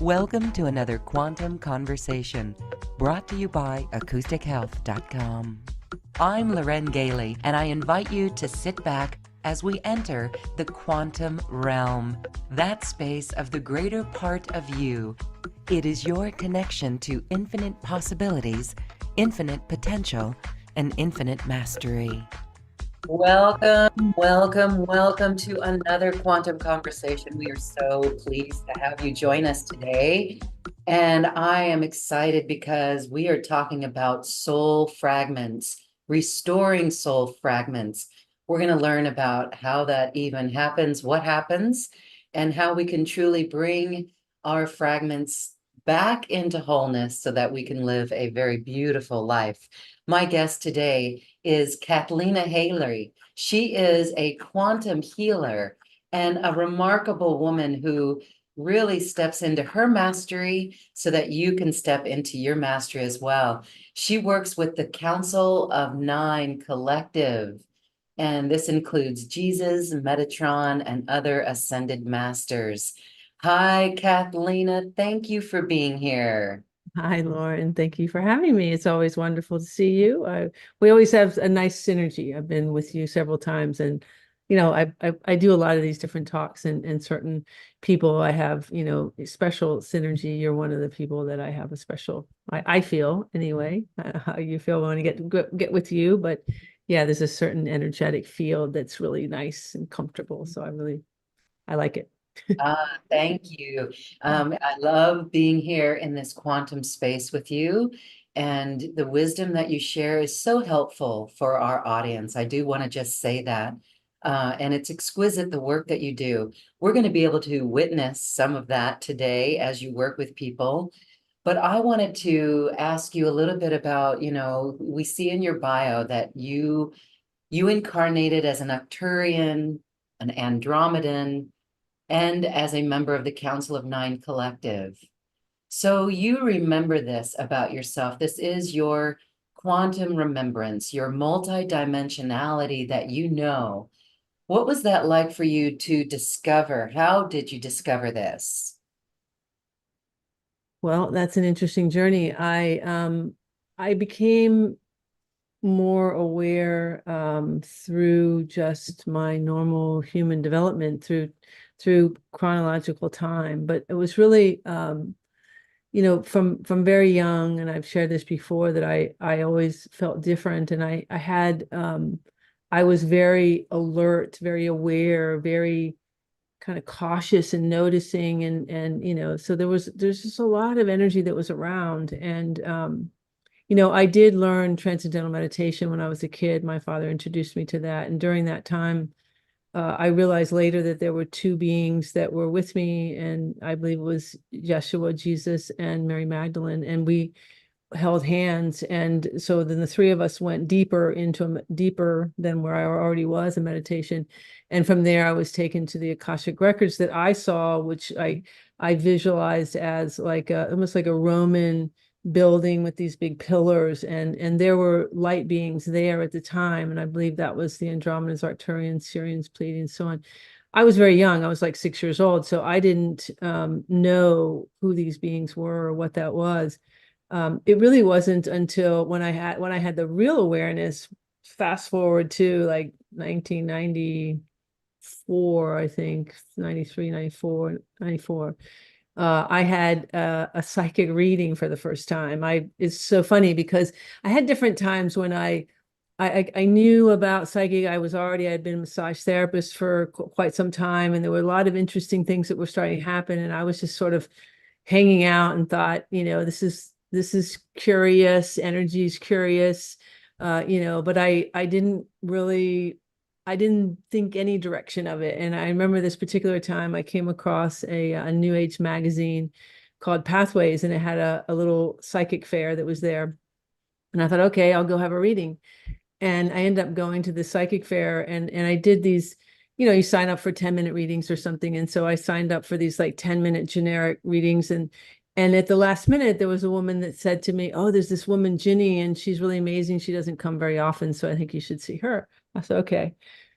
Welcome to another Quantum Conversation, brought to you by AcousticHealth.com. I'm Loren Gailey, and I invite you to sit back as we enter the quantum realm, that space of the greater part of you. It is your connection to infinite possibilities, infinite potential, and infinite mastery. Welcome, welcome, welcome to another Quantum Conversation. We are so pleased to have you join us today. And I am excited because we are talking about soul fragments, restoring soul fragments. We're going to learn about how that even happens, what happens, and how we can truly bring our fragments back into wholeness so that we can live a very beautiful life. My guest today is Cathleena Hailley. She is a quantum healer and a remarkable woman who really steps into her mastery so that you can step into your mastery as well. She works with the Council of Nine Collective, and this includes Jesus, Metatron, and other ascended masters. Hi, Cathleena. Thank you for being here. Hi, Lauren. Thank you for having me. It's always wonderful to see you. We always have a nice synergy. I've been with you several times, and I do a lot of these different talks, and certain people I have special synergy. You're one of the people that I have a special. I feel anyway. How you feel when I get with you, but yeah, there's a certain energetic field that's really nice and comfortable. So I like it. Thank you. I love being here in this quantum space with you, and the wisdom that you share is so helpful for our audience. I do want to just say that. And it's exquisite, the work that you do. We're going to be able to witness some of that today as you work with people. But I wanted to ask you a little bit about, we see in your bio that you incarnated as an Arcturian, an Andromedan, and as a member of the Council of Nine Collective. So you remember this about yourself. This is your quantum remembrance, your multidimensionality that you know. What was that like for you to discover? How did you discover this? Well, that's an interesting journey. I became more aware through just my normal human development through chronological time. But it was really from very young, and I've shared this before, that I always felt different, and I was very alert, very aware, very kind of cautious and noticing, and so there's just a lot of energy that was around. And I did learn transcendental meditation when I was a kid. My father introduced me to that. And during that time, I realized later that there were two beings that were with me. And I believe it was Yeshua, Jesus, and Mary Magdalene. And we held hands. And so then the three of us went deeper than where I already was in meditation. And from there, I was taken to the Akashic records that I saw, which I visualized as almost like a Roman building with these big pillars, and there were light beings there at the time, and I believe that was the Andromedans, Arcturians, Syrians, Pleiadians, so on. I was very young. I was like 6 years old, so I didn't know who these beings were or what that was. It really wasn't until when I had the real awareness, fast forward to like 1994, I think, 93, 94, 94. I had a psychic reading for the first time. It's so funny because I had different times when I knew about psychic. I had been a massage therapist for quite some time, and there were a lot of interesting things that were starting to happen. And I was just sort of hanging out and thought, this is curious, energy is curious, but I didn't think any direction of it. And I remember this particular time I came across a New Age magazine called Pathways, and it had a little psychic fair that was there. And I thought, okay, I'll go have a reading. And I ended up going to the psychic fair, and I did these, you sign up for 10-minute readings or something. And so I signed up for these like 10-minute generic readings. And at the last minute, there was a woman that said to me, oh, there's this woman, Ginny, and she's really amazing. She doesn't come very often, so I think you should see her. I said, okay.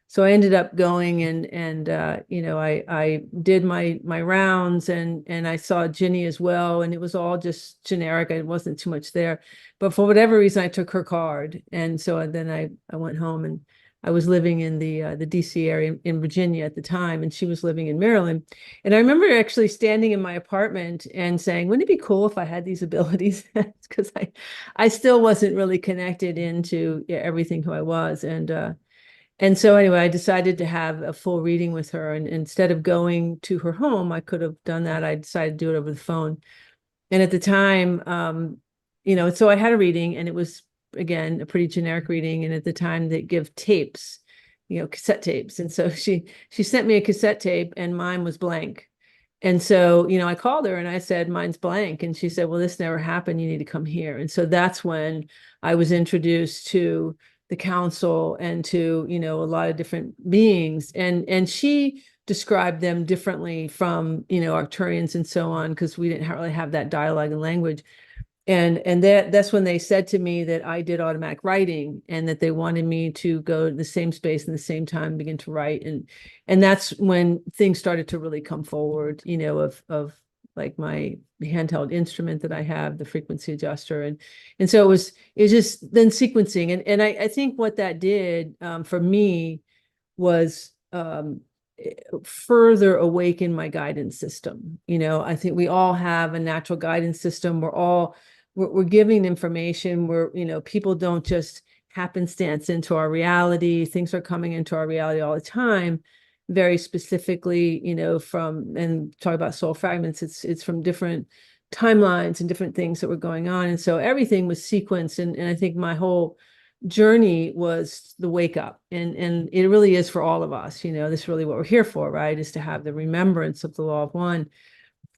so I ended up going and I did my rounds and I saw Ginny as well, and it was all just generic. It wasn't too much there, but for whatever reason I took her card, and so then I went home, and I was living in the DC area in Virginia at the time, and she was living in Maryland. And I remember actually standing in my apartment and saying, wouldn't it be cool if I had these abilities? Because I still wasn't really connected into everything who I was. And so anyway, I decided to have a full reading with her. And instead of going to her home, I could have done that. I decided to do it over the phone. And at the time, so I had a reading, and it was, again, a pretty generic reading. And at the time they give tapes, cassette tapes. And so she sent me a cassette tape, and mine was blank. And so, I called her and I said, mine's blank. And she said, well, this never happened. You need to come here. And so that's when I was introduced to the council and to, a lot of different beings. And she described them differently from, Arcturians and so on, because we didn't really have that dialogue and language. And that's when they said to me that I did automatic writing, and that they wanted me to go to the same space in the same time, begin to write. And that's when things started to really come forward, of like my handheld instrument that I have, the frequency adjuster. And so it was just then sequencing. And I think what that did for me was further awaken my guidance system. I think we all have a natural guidance system. We're giving information. People don't just happenstance into our reality. Things are coming into our reality all the time, very specifically, and talk about soul fragments. It's from different timelines and different things that were going on. And so everything was sequenced. And I think my whole journey was the wake up, and it really is for all of us. This is really what we're here for, right? Is to have the remembrance of the law of one.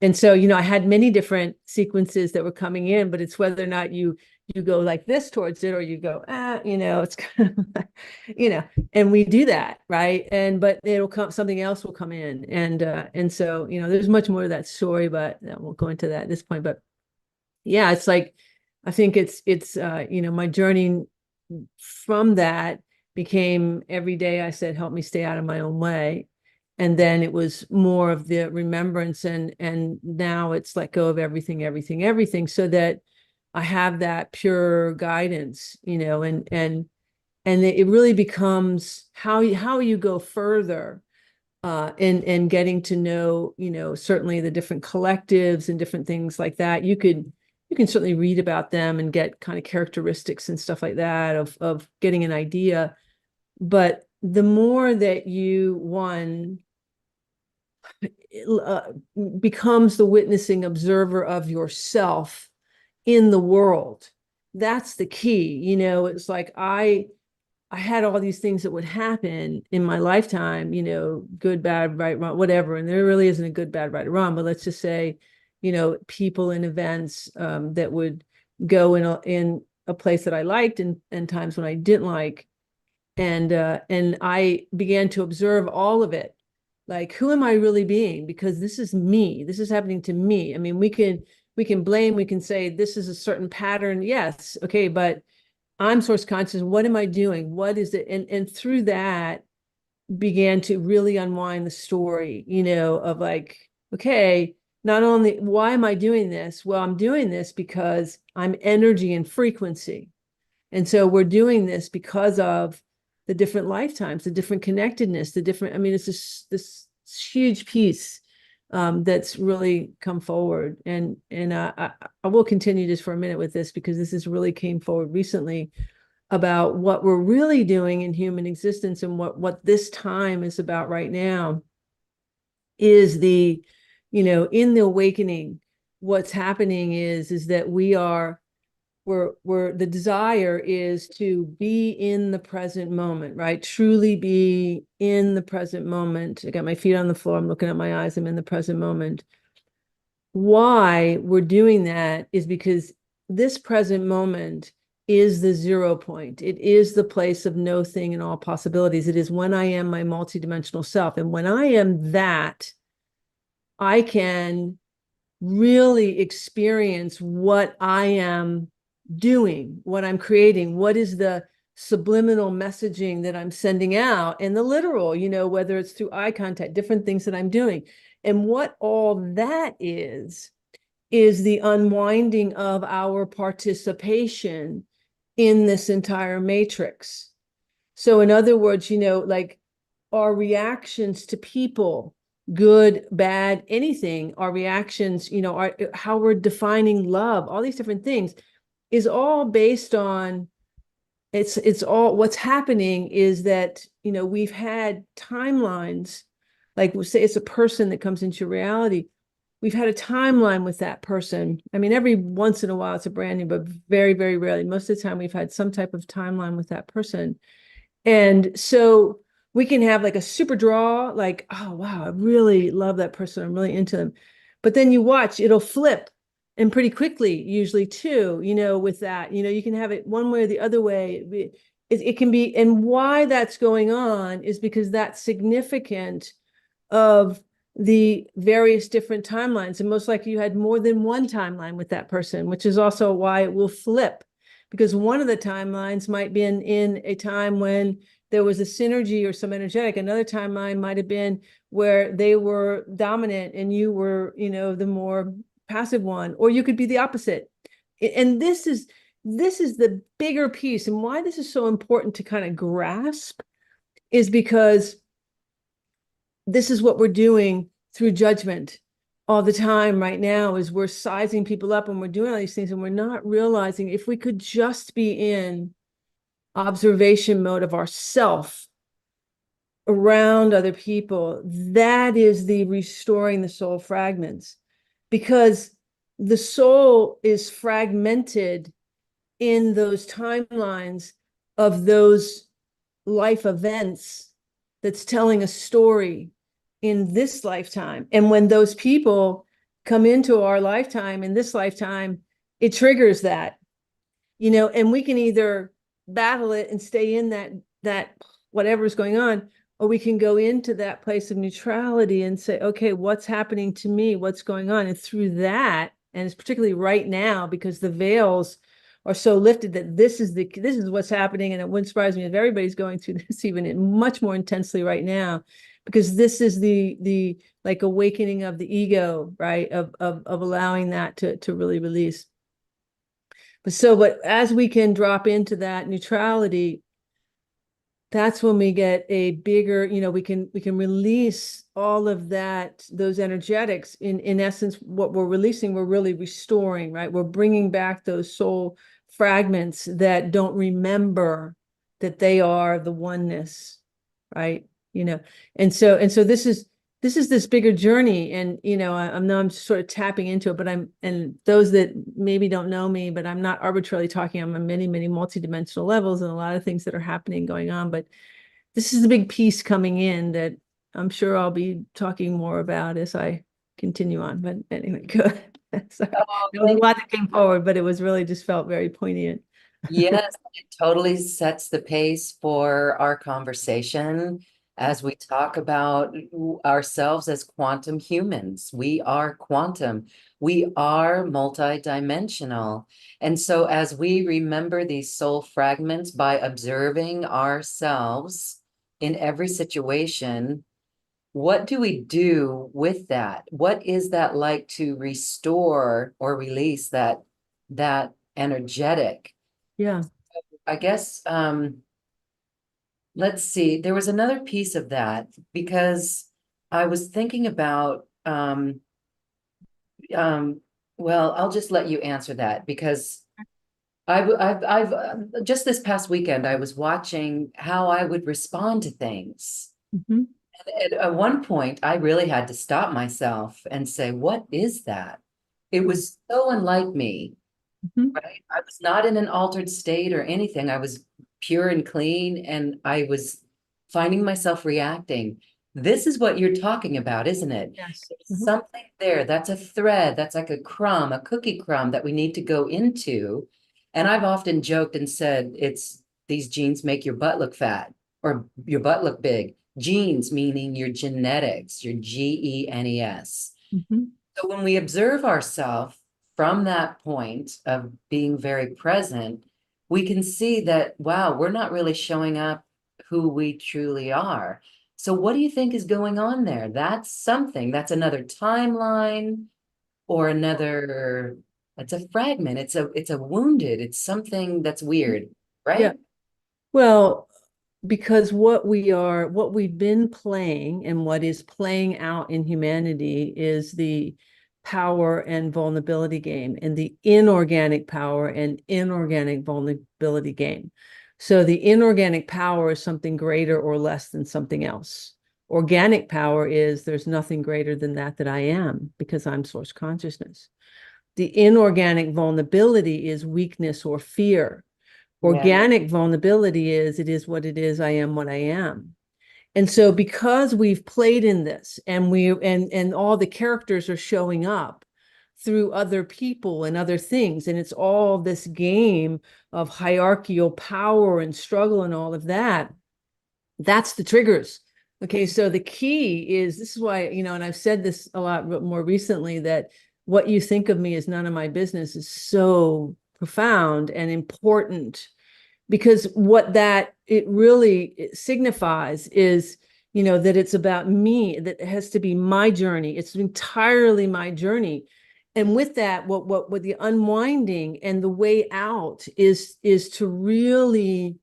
And so, I had many different sequences that were coming in, but it's whether or not you go like this towards it, or you go, it's kind of and we do that, right? But it'll come, something else will come in. And so, there's much more to that story, but I won't go into that at this point. But yeah, it's like, I think it's my journey from that became, every day I said, help me stay out of my own way. And then it was more of the remembrance, and now it's let go of everything, so that I have that pure guidance, and it really becomes how you go further in getting to know, certainly the different collectives and different things like that. You can certainly read about them and get kind of characteristics and stuff like that of getting an idea. But the more that you becomes the witnessing observer of yourself in the world, that's the key. It's like I had all these things that would happen in my lifetime, good, bad, right, wrong, whatever. And there really isn't a good, bad, right, or wrong, but let's just say, people and events that would go in a place that I liked, and times when I didn't like. And I began to observe all of it. Like, who am I really being? Because this is me. This is happening to me. I mean, we can blame, we can say this is a certain pattern. Yes. Okay. But I'm source conscious. What am I doing? What is it? And through that began to really unwind the story, of like, okay, not only why am I doing this? Well, I'm doing this because I'm energy and frequency. And so we're doing this because of the different lifetimes, the different connectedness, it's this huge piece that's really come forward. And I will continue just for a minute with this, because this has really came forward recently about what we're really doing in human existence, and what this time is about right now is in the awakening. What's happening is that we're the desire is to be in the present moment, right? Truly be in the present moment. I got my feet on the floor. I'm looking at my eyes. I'm in the present moment. Why we're doing that is because this present moment is the 0 point. It is the place of no thing and all possibilities. It is when I am my multidimensional self. And when I am that, I can really experience what I am doing, what I'm creating, what is the subliminal messaging that I'm sending out, and the literal, whether it's through eye contact, different things that I'm doing. And what all that is the unwinding of our participation in this entire matrix. So in other words, like our reactions to people, good, bad, anything, our reactions, how we're defining love, all these different things is all based on, it's all, what's happening is that, we've had timelines, like we'll say it's a person that comes into reality. We've had a timeline with that person. I mean, every once in a while it's a brand new, but very, very rarely. Most of the time we've had some type of timeline with that person. And so we can have like a super draw, like, oh, wow, I really love that person. I'm really into them. But then you watch, it'll flip, and pretty quickly, usually too, with that, you can have it one way or the other way. It can be, and why that's going on is because that's significant of the various different timelines. And most likely you had more than one timeline with that person, which is also why it will flip, because one of the timelines might be in a time when there was a synergy or some energetic. Another timeline might have been where they were dominant and you were, the more passive one, or you could be the opposite. And this is the bigger piece, and why this is so important to kind of grasp is because this is what we're doing through judgment all the time right now, is we're sizing people up and we're doing all these things, and we're not realizing if we could just be in observation mode of ourself around other people, that is the restoring the soul fragments, because the soul is fragmented in those timelines of those life events that's telling a story in this lifetime. And when those people come into our lifetime in this lifetime, it triggers that, and we can either battle it and stay in that whatever's going on, or we can go into that place of neutrality and say, okay, what's happening to me? What's going on? And through that, and it's particularly right now because the veils are so lifted that this is what's happening. And it wouldn't surprise me if everybody's going through this even much more intensely right now, because this is the like awakening of the ego, right? Of allowing that to really release. But as we can drop into that neutrality, that's when we get a bigger, we can release all of that, those energetics. In essence, what we're releasing, we're really restoring, right? We're bringing back those soul fragments that don't remember that they are the oneness, right? And so this is this bigger journey, and I'm sort of tapping into it, but and those that maybe don't know me, but I'm not arbitrarily talking. I'm on many, many multidimensional levels and a lot of things that are happening, going on. But this is a big piece coming in that I'm sure I'll be talking more about as I continue on. But anyway, good. Sorry. There was a lot that came forward, but it was really just felt very poignant. Yes, it totally sets the pace for our conversation as we talk about ourselves as quantum humans. We are quantum. We are multidimensional. And so as we remember these soul fragments by observing ourselves in every situation, what do we do with that? What is that like to restore or release that energetic? Yeah. I guess let's see. There was another piece of that because I was thinking about well, I'll just let you answer that because I've just this past weekend I was watching how I would respond to things. Mhm. At one point, I really had to stop myself and say, "What is that?" It was so unlike me. Mhm. Right. I was not in an altered state or anything. I was pure and clean, and I was finding myself reacting. This is what you're talking about, isn't it? Yes. There's something there. That's a thread. That's like a crumb, a cookie crumb that we need to go into. And I've often joked and said, it's these genes make your butt look fat or your butt look big. Genes meaning your genetics, your genes. Mhm. So when we observe ourselves from that point of being very present, we can see that, wow, we're not really showing up who we truly are. So what do you think is going on there? That's something, that's another timeline or another, it's a fragment, it's a wounded, it's something that's weird, Yeah. right? Well, because what we've been playing and what is playing out in humanity is the power and vulnerability game and the inorganic power and inorganic vulnerability game. So the inorganic power is something greater or less than something else. Organic power is there's nothing greater than that I am because I'm source consciousness. The inorganic vulnerability is weakness or fear. Yeah. Organic vulnerability is it is what it is, I am what I am. And so because we've played in this and and all the characters are showing up through other people and other things, and it's all this game of hierarchical power and struggle and all of that, that's the triggers. Okay, so the key is this is why, and I've said this a lot more recently, that what you think of me is none of my business is so profound and important, because what that it really signifies is, that it's about me, that it has to be my journey. It's entirely my journey. And with that, what the unwinding and the way out is to really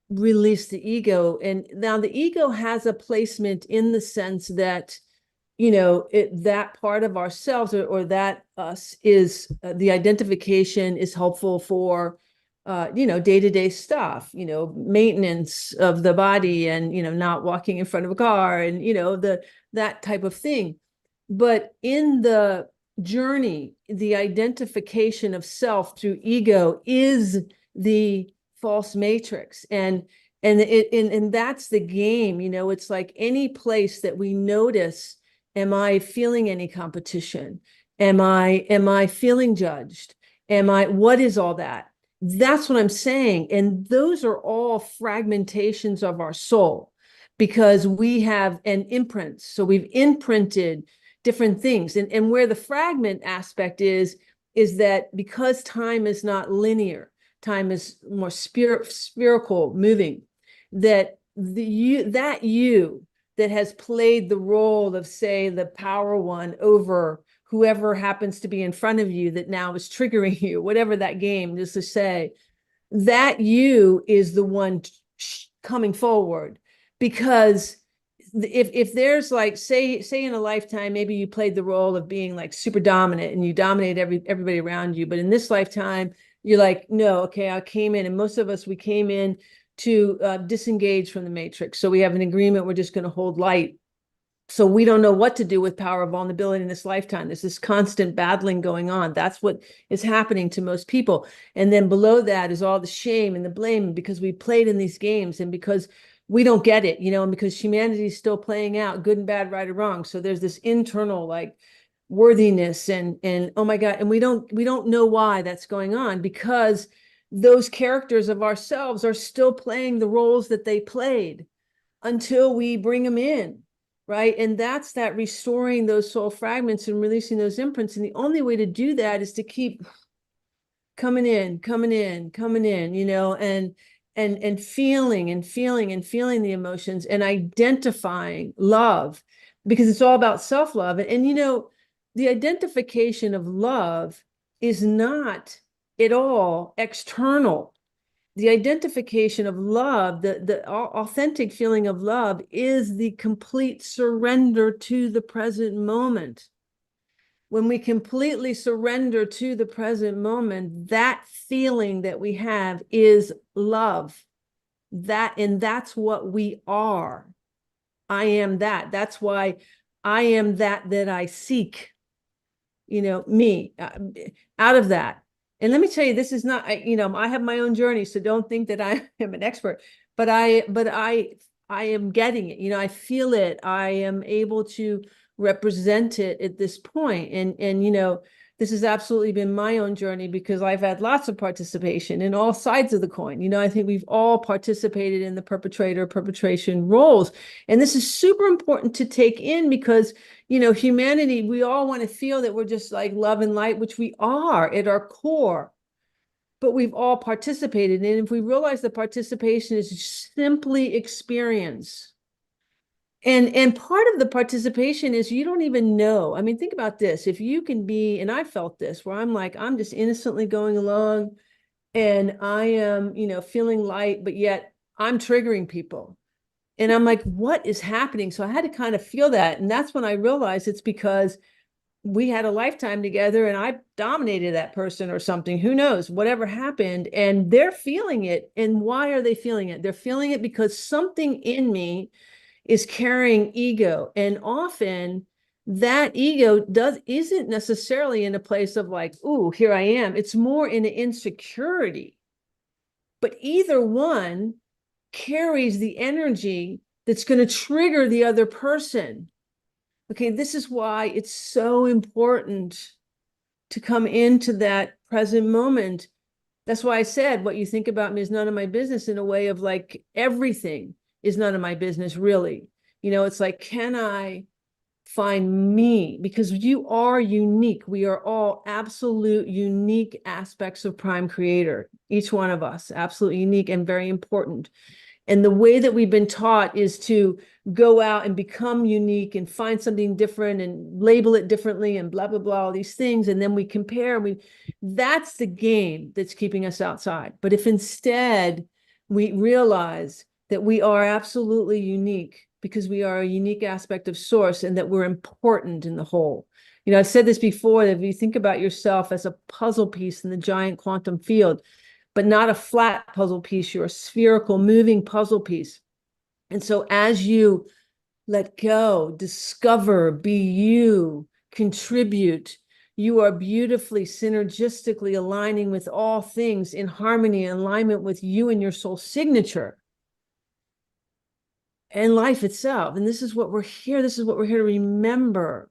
release the ego. And now the ego has a placement in the sense that, that part of ourselves, or that us is the identification is helpful for day-to-day stuff, maintenance of the body, and not walking in front of a car, and that type of thing. But in the journey, the identification of self through ego is the false matrix. And that's the game. It's like any place that we notice, am I feeling any competition? Am I feeling judged? What is all that? That's what I'm saying. And those are all fragmentations of our soul, because we have an imprint. So we've imprinted different things. And where the fragment aspect is that because time is not linear, time is more spherical, moving, that you that has played the role of, say, the power one over whoever happens to be in front of you that now is triggering you, whatever that game is, to say, that you is the one coming forward. Because if there's, like, say in a lifetime, maybe you played the role of being like super dominant and you dominate everybody around you, but in this lifetime you're like, no, okay, I came in, and most of us, we came in to disengage from the matrix, so we have an agreement, we're just going to hold light. So we don't know what to do with power of vulnerability in this lifetime. There's this constant battling going on. That's what is happening to most people. And then below that is all the shame and the blame, because we played in these games and because we don't get it, and because humanity is still playing out good and bad, right or wrong. So there's this internal, like, worthiness and oh my God. And we don't know why that's going on, because those characters of ourselves are still playing the roles that they played until we bring them in. Right. And that's that restoring those soul fragments and releasing those imprints. And the only way to do that is to keep coming in, and feeling the emotions and identifying love, because it's all about self-love. And the identification of love is not at all external. The identification of love, the authentic feeling of love, is the complete surrender to the present moment. When we completely surrender to the present moment, that feeling that we have is love. And that's what we are. I am that. That's why I am that I seek, me out of that. And let me tell you, this is not, I have my own journey, so don't think that I am an expert, but I am getting it. I feel it. I am able to represent it at this point. And this has absolutely been my own journey, because I've had lots of participation in all sides of the coin. I think we've all participated in the perpetration roles. And this is super important to take in, because humanity, we all want to feel that we're just like love and light, which we are at our core. but we've all participated. And if we realize that participation is simply experience, and part of the participation is you don't even know. I mean, think about this. If you can be, and I felt this, where I'm like, I'm just innocently going along and I am, feeling light, but yet I'm triggering people. And I'm like, what is happening? So I had to kind of feel that. And that's when I realized it's because we had a lifetime together and I dominated that person or something, who knows, whatever happened. And they're feeling it. And why are they feeling it? They're feeling it because something in me is carrying ego. And often that ego isn't necessarily in a place of like, ooh, here I am. It's more in an insecurity. But either one carries the energy that's going to trigger the other person. Okay, this is why it's so important to come into that present moment. That's why I said what you think about me is none of my business, in a way of like everything is none of my business, really. It's like, can I find me? Because you are unique. We are all absolute unique aspects of Prime Creator. Each one of us, absolutely unique and very important. And the way that we've been taught is to go out and become unique and find something different and label it differently and blah, blah, blah, all these things. And then we compare. That's the game that's keeping us outside. But if instead we realize that we are absolutely unique because we are a unique aspect of source and that we're important in the whole. I've said this before, that if you think about yourself as a puzzle piece in the giant quantum field, but not a flat puzzle piece, you're a spherical moving puzzle piece. And so as you let go, discover, be you, contribute, you are beautifully, synergistically aligning with all things in harmony and alignment with you and your soul signature and life itself. And this is what we're here. This is what we're here to remember,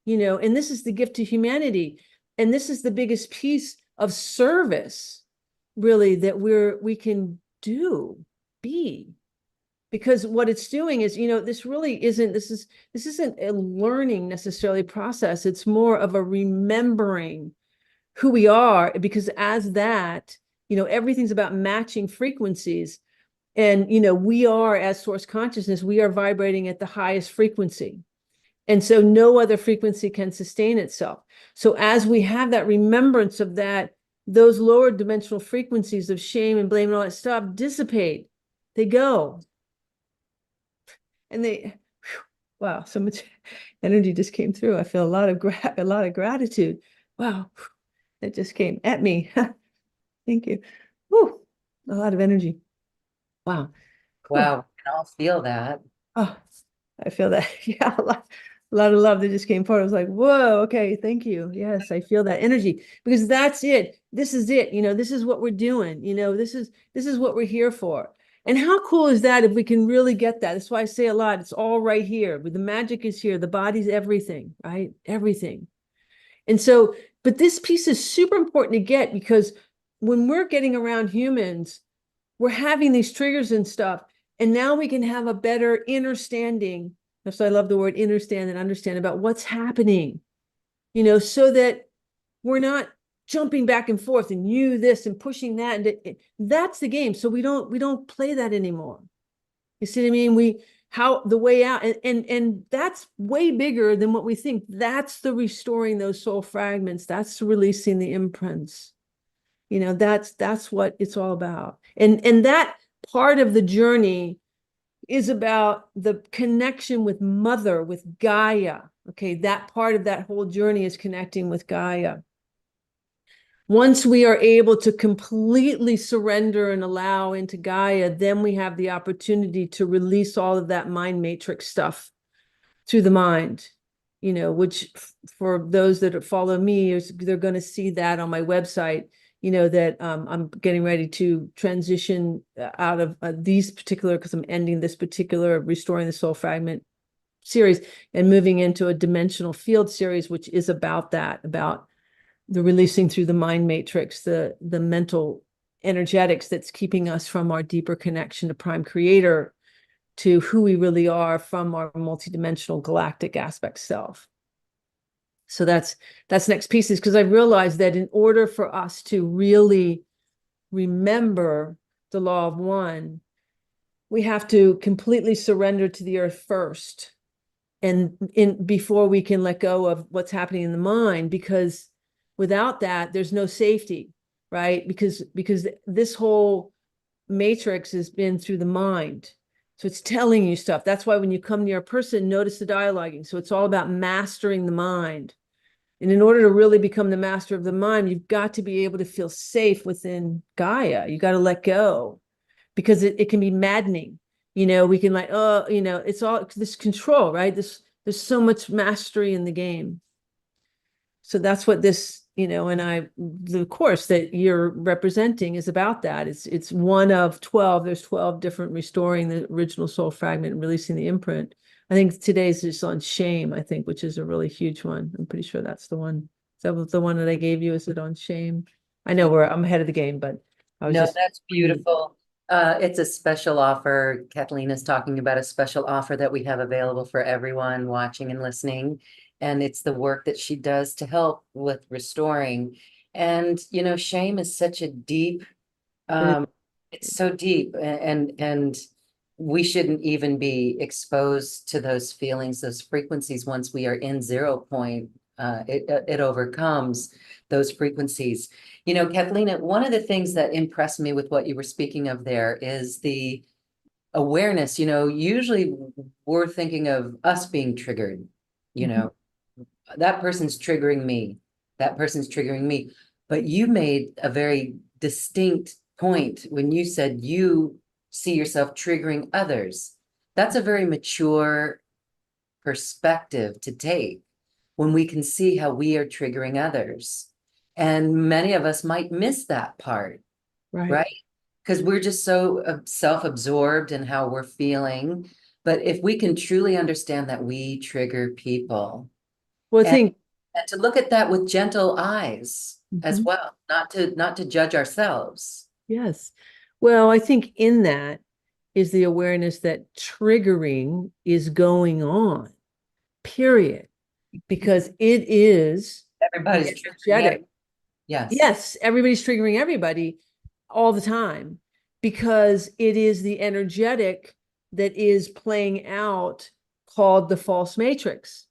and this is the gift to humanity. And this is the biggest piece of service, really, that we can be. Because what it's doing is, this really isn't, this isn't a learning necessarily process. It's more of a remembering who we are, because as that, everything's about matching frequencies. And, we are, as source consciousness, we are vibrating at the highest frequency. And so no other frequency can sustain itself. So as we have that remembrance of that, those lower dimensional frequencies of shame and blame and all that stuff dissipate. They go. And wow, so much energy just came through. I feel a lot of gratitude. Wow, that just came at me. Thank you. Whew, a lot of energy. Wow. Wow, we can all feel that. Oh, I feel that. Yeah, a lot of love that just came forward. I was like, whoa, okay, thank you. Yes, I feel that energy, because that's it. This is it. This is what we're doing. This is what we're here for. And how cool is that if we can really get that? That's why I say a lot, it's all right here. The magic is here. The body's everything, right? Everything. And so, but this piece is super important to get, because when we're getting around humans, we're having these triggers and stuff. And now we can have a better understanding. That's why I love the word understand and understand about what's happening, so that we're not jumping back and forth and you this and pushing that. And that's the game. So we don't play that anymore. You see what I mean? How the way out, and that's way bigger than what we think. That's the restoring those soul fragments. That's releasing the imprints. That's what it's all about. And that part of the journey is about the connection with Mother, with Gaia. Okay, that part of that whole journey is connecting with Gaia. Once we are able to completely surrender and allow into Gaia, then we have the opportunity to release all of that mind matrix stuff through the mind, which for those that follow me, they're going to see that on my website, that I'm getting ready to transition out of these particular, because I'm ending this particular Restoring the Soul Fragment series and moving into a dimensional field series, which is about that, about the releasing through the mind matrix, the mental energetics that's keeping us from our deeper connection to Prime Creator, to who we really are from our multidimensional galactic aspect self. So that's next piece, is because I realized that in order for us to really remember the law of one, we have to completely surrender to the earth first, and before we can let go of what's happening in the mind, because without that there's no safety, right? Because this whole matrix has been through the mind, so it's telling you stuff. That's why when you come near a person, notice the dialoguing. So it's all about mastering the mind, and in order to really become the master of the mind, you've got to be able to feel safe within Gaia. You got to let go, because it can be maddening. We can like, oh, it's all this control, right? There's so much mastery in the game. So that's what this, the course that you're representing is about. That it's one of 12. There's 12 different: restoring the original soul fragment and releasing the imprint. I think today's just on shame, I think, which is a really huge one. I'm pretty sure that's the one. Is that the one that I gave you? Is it on shame? I know I'm ahead of the game, but I was No, just that's beautiful. It's a special offer. Kathleen is talking about a special offer that we have available for everyone watching and listening. And it's the work that she does to help with restoring. And, shame is such a deep, um, it's so deep, and we shouldn't even be exposed to those feelings, those frequencies. Once we are in 0 point, it overcomes those frequencies. Kathleen, one of the things that impressed me with what you were speaking of there is the awareness. Usually we're thinking of us being triggered, you know, that person's triggering me, that person's triggering me. But you made a very distinct point when you said you see yourself triggering others. That's a very mature perspective to take when we can see how we are triggering others. And many of us might miss that part, right. right? Because we're just so self-absorbed in how we're feeling. But if we can truly understand that we trigger people, Well, I and, think, and to look at that with gentle eyes as mhm, well, not to judge ourselves. yes. Well, I think in that is the awareness that triggering is going on, period, because it is Everybody's the triggering energetic. yes. Yes, everybody's triggering everybody all the time, because it is the energetic that is playing out, called the false matrix.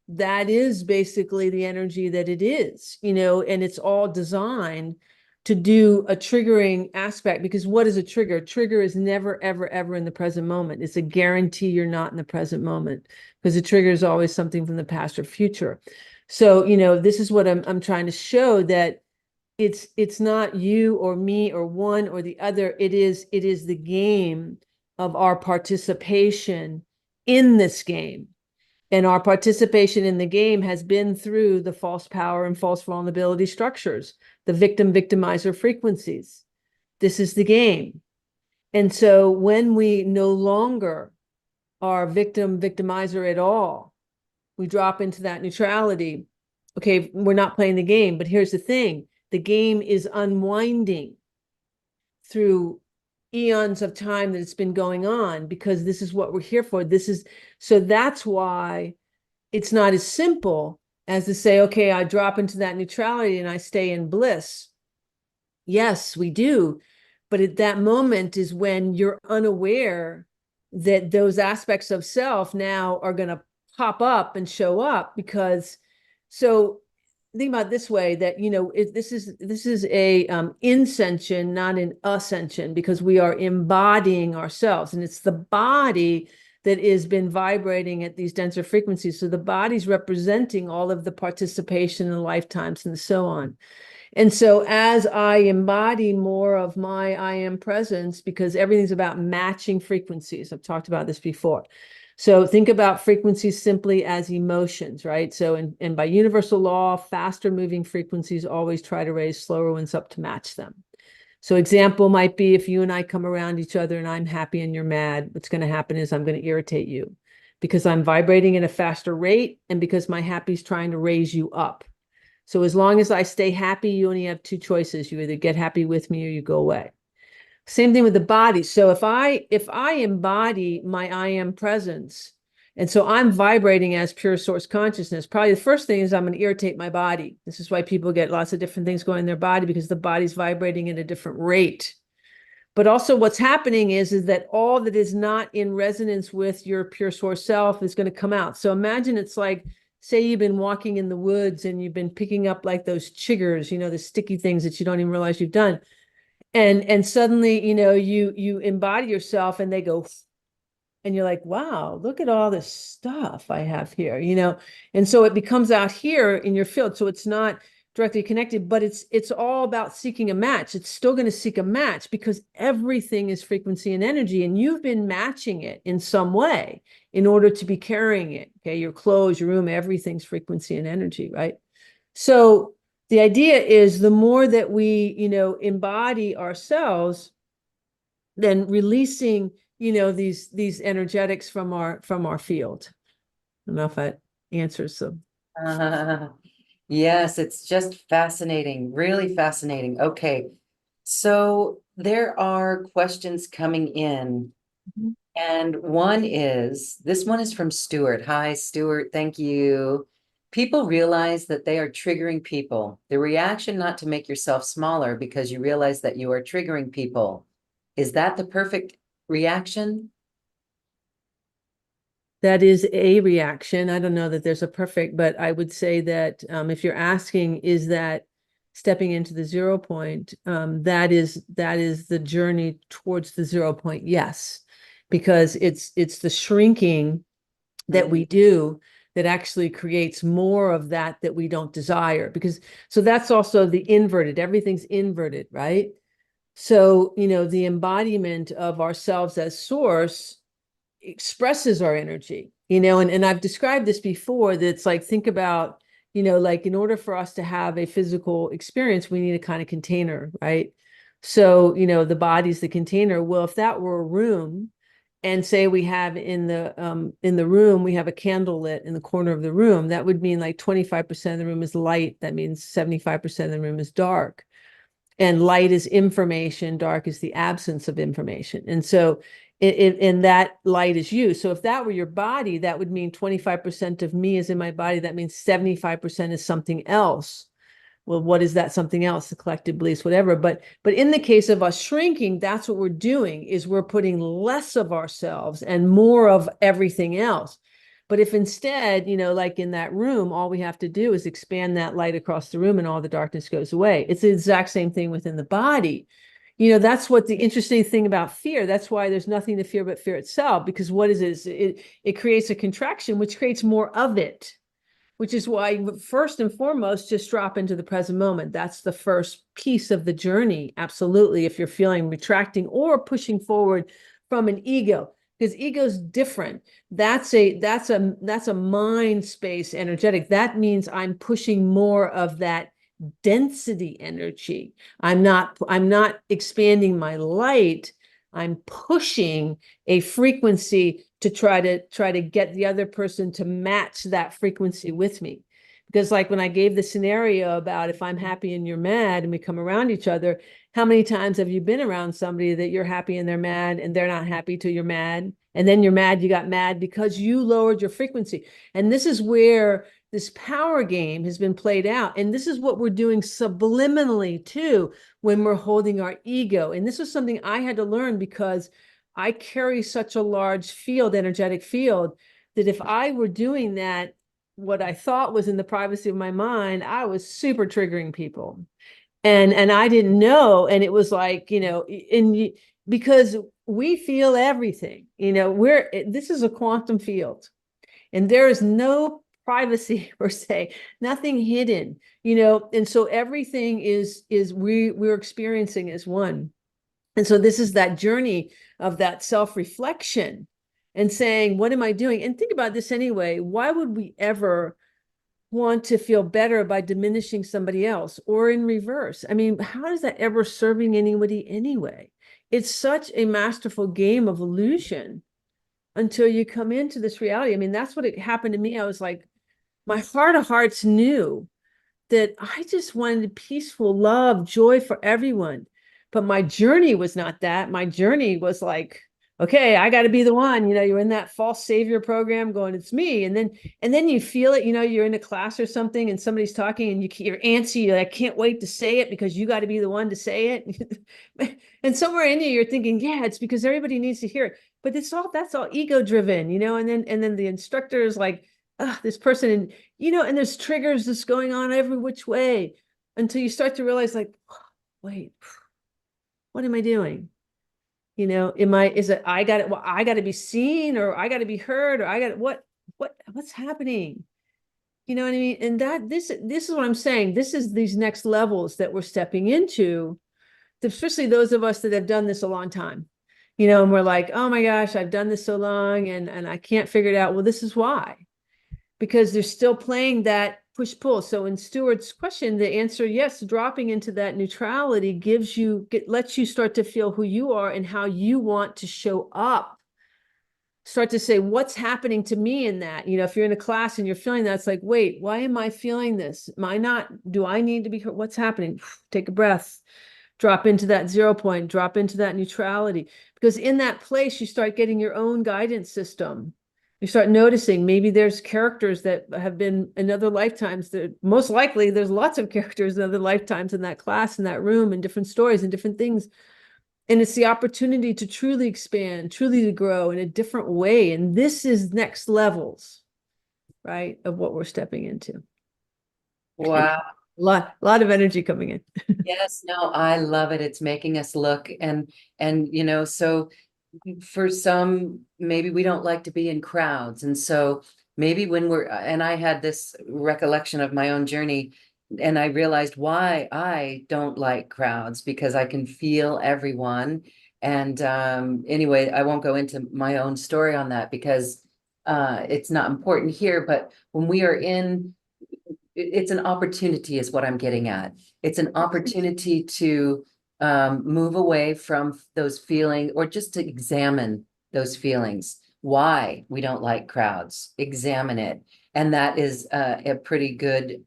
That is basically the energy that it is, and it's all designed to do a triggering aspect. Because what is a trigger? A trigger is never, ever, ever in the present moment. It's a guarantee you're not in the present moment, because a trigger is always something from the past or future. So, this is what I'm trying to show, that it's not you or me or one or the other. It is the game of our participation in this game. And our participation in the game has been through the false power and false vulnerability structures, the victim victimizer frequencies. This is the game. And so when we no longer are victim victimizer at all, we drop into that neutrality. Okay, we're not playing the game, but here's the thing: the game is unwinding through eons of time that it's been going on, because this is what we're here for. So that's why it's not as simple as to say, okay, I drop into that neutrality and I stay in bliss. Yes, we do. But at that moment is when you're unaware that those aspects of self now are going to pop up and show up. Because, so think about it this way, that this is a inscension, not an ascension, because we are embodying ourselves, and it's the body that has been vibrating at these denser frequencies. So the body's representing all of the participation in lifetimes and so on. And so as I embody more of my I am presence, because everything's about matching frequencies. I've talked about this before. So think about frequencies simply as emotions, right? So, and by universal law, faster moving frequencies always try to raise slower ones up to match them. So example might be, if you and I come around each other and I'm happy and you're mad, what's going to happen is I'm going to irritate you, because I'm vibrating at a faster rate, and because my happy is trying to raise you up. So as long as I stay happy, you only have two choices: you either get happy with me or you go away. Same thing with the body. So if I embody my I am presence, And so I'm vibrating as pure source consciousness. Probably the first thing is I'm going to irritate my body. This is why people get lots of different things going in their body, because the body's vibrating at a different rate. But also what's happening is that all that is not in resonance with your pure source self is going to come out. So imagine it's like, say you've been walking in the woods and you've been picking up like those chiggers, the sticky things that you don't even realize you've done. And suddenly, you embody yourself and they go, and you're like, wow, look at all this stuff I have here, and so it becomes out here in your field. So it's not directly connected, but it's all about seeking a match. It's still going to seek a match because everything is frequency and energy, and you've been matching it in some way in order to be carrying it. Okay, your clothes, your room, everything's frequency and energy, right? So the idea is the more that we, embody ourselves, then releasing, these energetics from our field. I don't know if that answers them. Yes, it's just fascinating, really fascinating. Okay, so there are questions coming in, Mhm. and this one is from Stuart. Hi, Stuart, thank you. People realize that they are triggering people. The reaction not to make yourself smaller because you realize that you are triggering people. Is that the perfect reaction? That is a reaction. I don't know that there's a perfect, but I would say that if you're asking, is that stepping into the 0 point, that is the journey towards the 0 point. Yes, because it's the shrinking that we do that actually creates more of that we don't desire. Because so that's also the inverted. Everything's inverted, right? So, the embodiment of ourselves as source expresses our energy, and I've described this before, that it's like, think about, like in order for us to have a physical experience, we need a kind of container, right? So, the body's the container. Well, if that were a room, and say we have in the room, we have a candle lit in the corner of the room, that would mean like 25% of the room is light. That means 75% of the room is dark. And light is information, dark is the absence of information. And so and that light is you. So if that were your body, that would mean 25% of me is in my body. That means 75% is something else. Well, what is that something else? The collective beliefs, whatever. But in the case of us shrinking, that's what we're doing, is we're putting less of ourselves and more of everything else. But if instead, like in that room, all we have to do is expand that light across the room and all the darkness goes away. It's the exact same thing within the body. That's what the interesting thing about fear. That's why there's nothing to fear but fear itself, because what is it creates a contraction, which creates more of it, which is why first and foremost, just drop into the present moment. That's the first piece of the journey. Absolutely. If you're feeling retracting or pushing forward from an ego, because ego's different. That's a mind space energetic. That means I'm pushing more of that density energy. I'm not expanding my light. I'm pushing a frequency to try to get the other person to match that frequency with me. Because like when I gave the scenario about if I'm happy and you're mad and we come around each other, how many times have you been around somebody that you're happy and they're mad, and they're not happy till you're mad, and then you're mad, you got mad because you lowered your frequency. And this is where this power game has been played out. And this is what we're doing subliminally too, when we're holding our ego. And this was something I had to learn, because I carry such a large field, energetic field, that if I were doing that, what I thought was in the privacy of my mind, I was super triggering people. And I didn't know. And it was like, because we feel everything, this is a quantum field, and there is no privacy per se, nothing hidden, and so everything we're experiencing as one. And so this is that journey of that self-reflection and saying, what am I doing? And think about this anyway. Why would we ever want to feel better by diminishing somebody else, or in reverse? I mean, how is that ever serving anybody anyway? It's such a masterful game of illusion until you come into this reality. I mean, that's what it happened to me. I was like, my heart of hearts knew that I just wanted peaceful love, joy for everyone. But my journey was not that. My journey was like, okay, I got to be the one, you're in that false savior program going, it's me. And then you feel it, you're in a class or something and somebody's talking and you're antsy, you're like, I can't wait to say it because you got to be the one to say it. And somewhere in you, you're thinking, yeah, it's because everybody needs to hear it. But that's all ego driven, and then the instructor is like, this person, and there's triggers that's going on every which way until you start to realize like, wait, what am I doing? Is it, I got to be seen, or I got to be heard, or what's happening? You know what I mean? And this is what I'm saying. This is these next levels that we're stepping into, especially those of us that have done this a long time, and we're like, oh my gosh, I've done this so long and I can't figure it out. Well, this is why, because they're still playing that push pull. So in Stuart's question, the answer, yes, dropping into that neutrality lets you start to feel who you are and how you want to show up. Start to say, what's happening to me in that? If you're in a class and you're feeling that, it's like, wait, why am I feeling this? Do I need to be hurt? What's happening? Take a breath, drop into that 0 point, drop into that neutrality, because in that place, you start getting your own guidance system. You start noticing maybe there's characters that have been in other lifetimes, that most likely there's lots of characters in other lifetimes in that class, in that room, and different stories and different things. And it's the opportunity to truly expand, truly to grow in a different way. And this is next levels, right, of what we're stepping into. Wow. A lot of energy coming in. Yes, no, I love it. It's making us look and so for some, maybe we don't like to be in crowds. And so maybe and I had this recollection of my own journey, and I realized why I don't like crowds, because I can feel everyone. And anyway, I won't go into my own story on that because it's not important here. But when we are it's an opportunity is what I'm getting at. It's an opportunity to move away from those feelings, or just to examine those feelings, why we don't like crowds, examine it. And that is a pretty good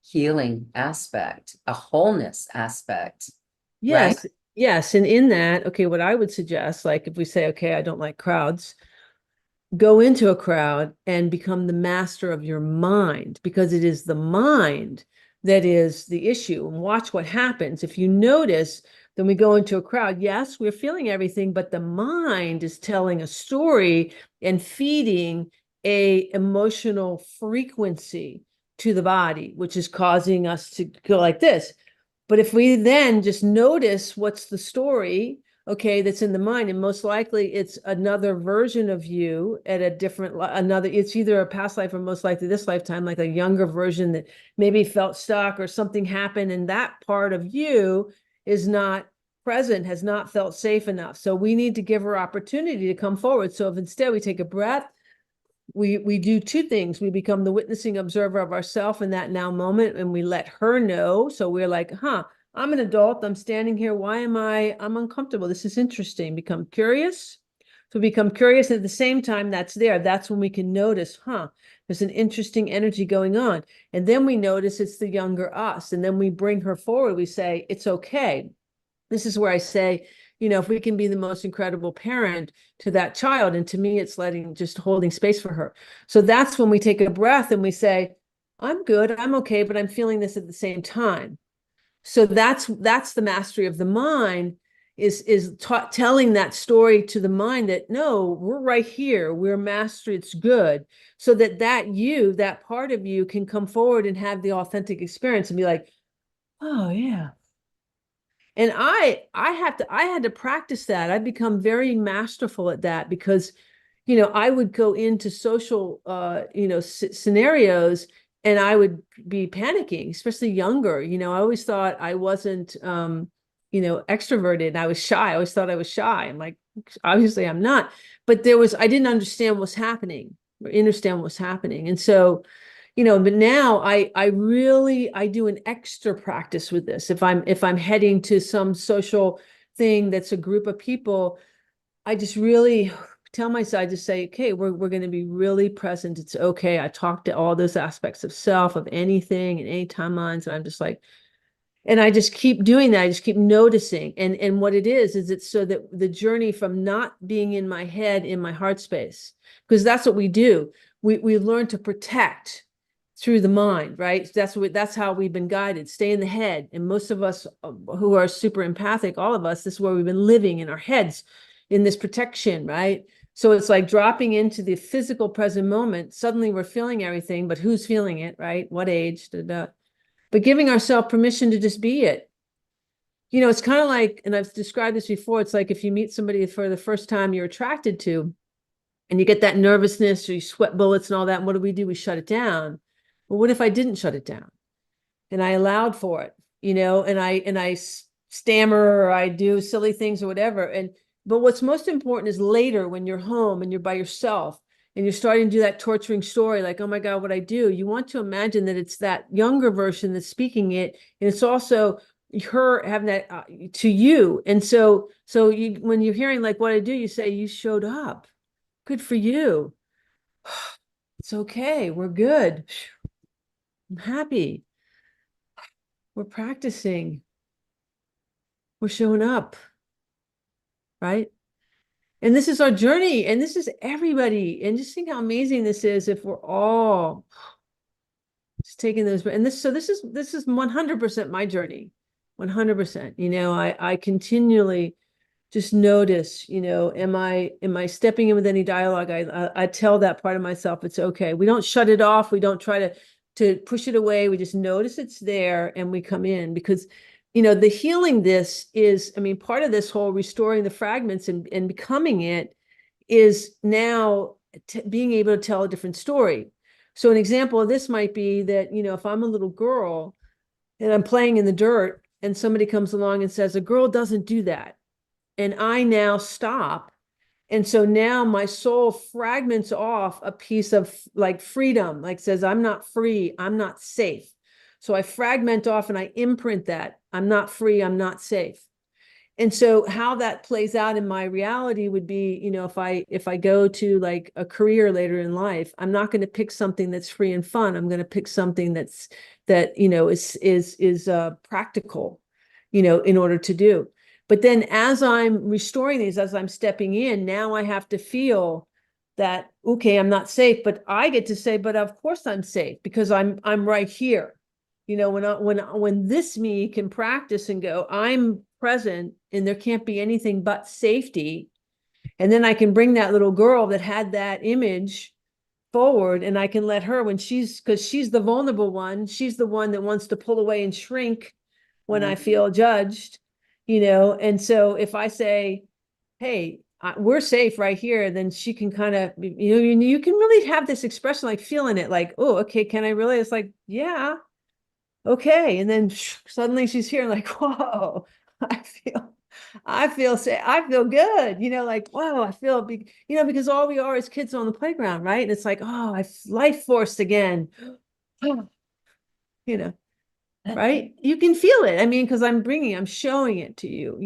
healing aspect, a wholeness aspect, right? Yes, yes. And in that, okay, what I would suggest, like if we say, okay, I don't like crowds, go into a crowd and become the master of your mind, because it is the mind that is the issue. And watch what happens. If you notice, then we go into a crowd. Yes, we're feeling everything, but the mind is telling a story and feeding a emotional frequency to the body, which is causing us to go like this. But if we then just notice what's the story, okay, that's in the mind, and most likely it's another version of you at a different, it's either a past life or most likely this lifetime, like a younger version that maybe felt stuck or something happened, and that part of you is not present, has not felt safe enough. So we need to give her opportunity to come forward. So if instead we take a breath, we do two things. We become the witnessing observer of ourselves in that now moment, and we let her know. So we're like, I'm an adult. I'm standing here. I'm uncomfortable. This is interesting. Become curious. So become curious. At the same time, that's there. That's when we can notice, there's an interesting energy going on. And then we notice it's the younger us. And then we bring her forward. We say, it's okay. This is where I say, if we can be the most incredible parent to that child, and to me, it's just holding space for her. So that's when we take a breath and we say, I'm good, I'm okay, but I'm feeling this at the same time. So that's the mastery of the mind, is telling that story to the mind that, no, we're right here, we're mastery, it's good. So that part of you can come forward and have the authentic experience and be like, oh yeah. And I had to practice that. I've become very masterful at that, because I would go into social scenarios, and I would be panicking, especially younger. I always thought I wasn't extroverted, and I was shy. I always thought I was shy. I'm like, obviously I'm not. But I didn't understand what's happening, or understand what's happening. And so but now I do an extra practice with this. If I'm heading to some social thing that's a group of people, I just really tell myself, I just say, okay, we're going to be really present. It's okay. I talk to all those aspects of self, of anything and any timelines. And I'm just like, And I just keep doing that. I just keep noticing. And what it is it's so that the journey from not being in my head, in my heart space, because that's what we do. We learn to protect through the mind, right? That's how we've been guided. Stay in the head. And most of us who are super empathic, all of us, this is where we've been living in our heads in this protection, right? So it's like dropping into the physical present moment. Suddenly we're feeling everything, but who's feeling it, right? What age? But giving ourselves permission to just be it. It's kind of like, and I've described this before, it's like if you meet somebody for the first time you're attracted to, and you get that nervousness or you sweat bullets and all that, and what do? We shut it down. Well, what if I didn't shut it down and I allowed for it, and I stammer or I do silly things or whatever. But what's most important is later when you're home and you're by yourself and you're starting to do that torturing story, like, oh my God, what I do, you want to imagine that it's that younger version that's speaking it. And it's also her having that to you. And so when you're hearing like what I do, you say, you showed up. Good for you. It's okay. We're good. I'm happy. We're practicing. We're showing up, right? And this is our journey, and this is everybody. And just think how amazing this is if we're all just taking those. And this is 100% my journey, 100%. I continually just notice, am I stepping in with any dialogue? I tell that part of myself it's okay. We don't shut it off. We don't try to push it away. We just notice it's there and we come in because the healing this is, I mean, part of this whole restoring the fragments and becoming it is now being able to tell a different story. So an example of this might be that, if I'm a little girl and I'm playing in the dirt and somebody comes along and says, a girl doesn't do that. And I now stop. And so now my soul fragments off a piece of like freedom, like says, I'm not free, I'm not safe. So I fragment off and I imprint that I'm not free, I'm not safe. And so how that plays out in my reality would be, if I go to like a career later in life, I'm not going to pick something that's free and fun. I'm going to pick something is practical, in order to do. But then as I'm restoring these, as I'm stepping in, now I have to feel that, okay, I'm not safe, but I get to say, but of course I'm safe because I'm right here. When this me can practice and go, I'm present and there can't be anything but safety. And then I can bring that little girl that had that image forward and I can let her because she's the vulnerable one. She's the one that wants to pull away and shrink when I feel judged, And so if I say, hey, we're safe right here, then she can kind of, you can really have this expression, like feeling it like, oh, okay, can I really? It's like, yeah. Okay. And then suddenly she's here like, whoa, I feel, I feel good, like, whoa, I feel big, because all we are is kids on the playground, right? And it's like, oh, life force again, you know, right? You can feel it. I mean, because I'm showing it to you,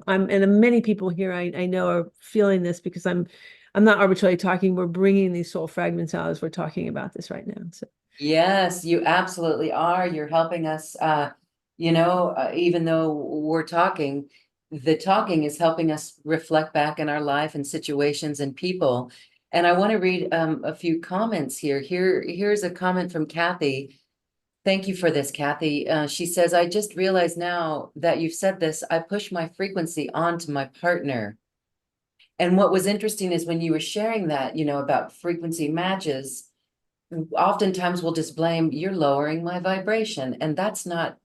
and many people here I know are feeling this because I'm not arbitrarily talking. We're bringing these soul fragments out as we're talking about this right now. So. Yes, you absolutely are. You're helping us, even though we're talking, the talking is helping us reflect back in our life and situations and people. And I want to read a few comments here. Here's a comment from Kathy. Thank you for this, Kathy. She says, I just realized now that you've said this, I push my frequency onto my partner. And what was interesting is when you were sharing that, about frequency matches, oftentimes we'll just blame, you're lowering my vibration. And that's not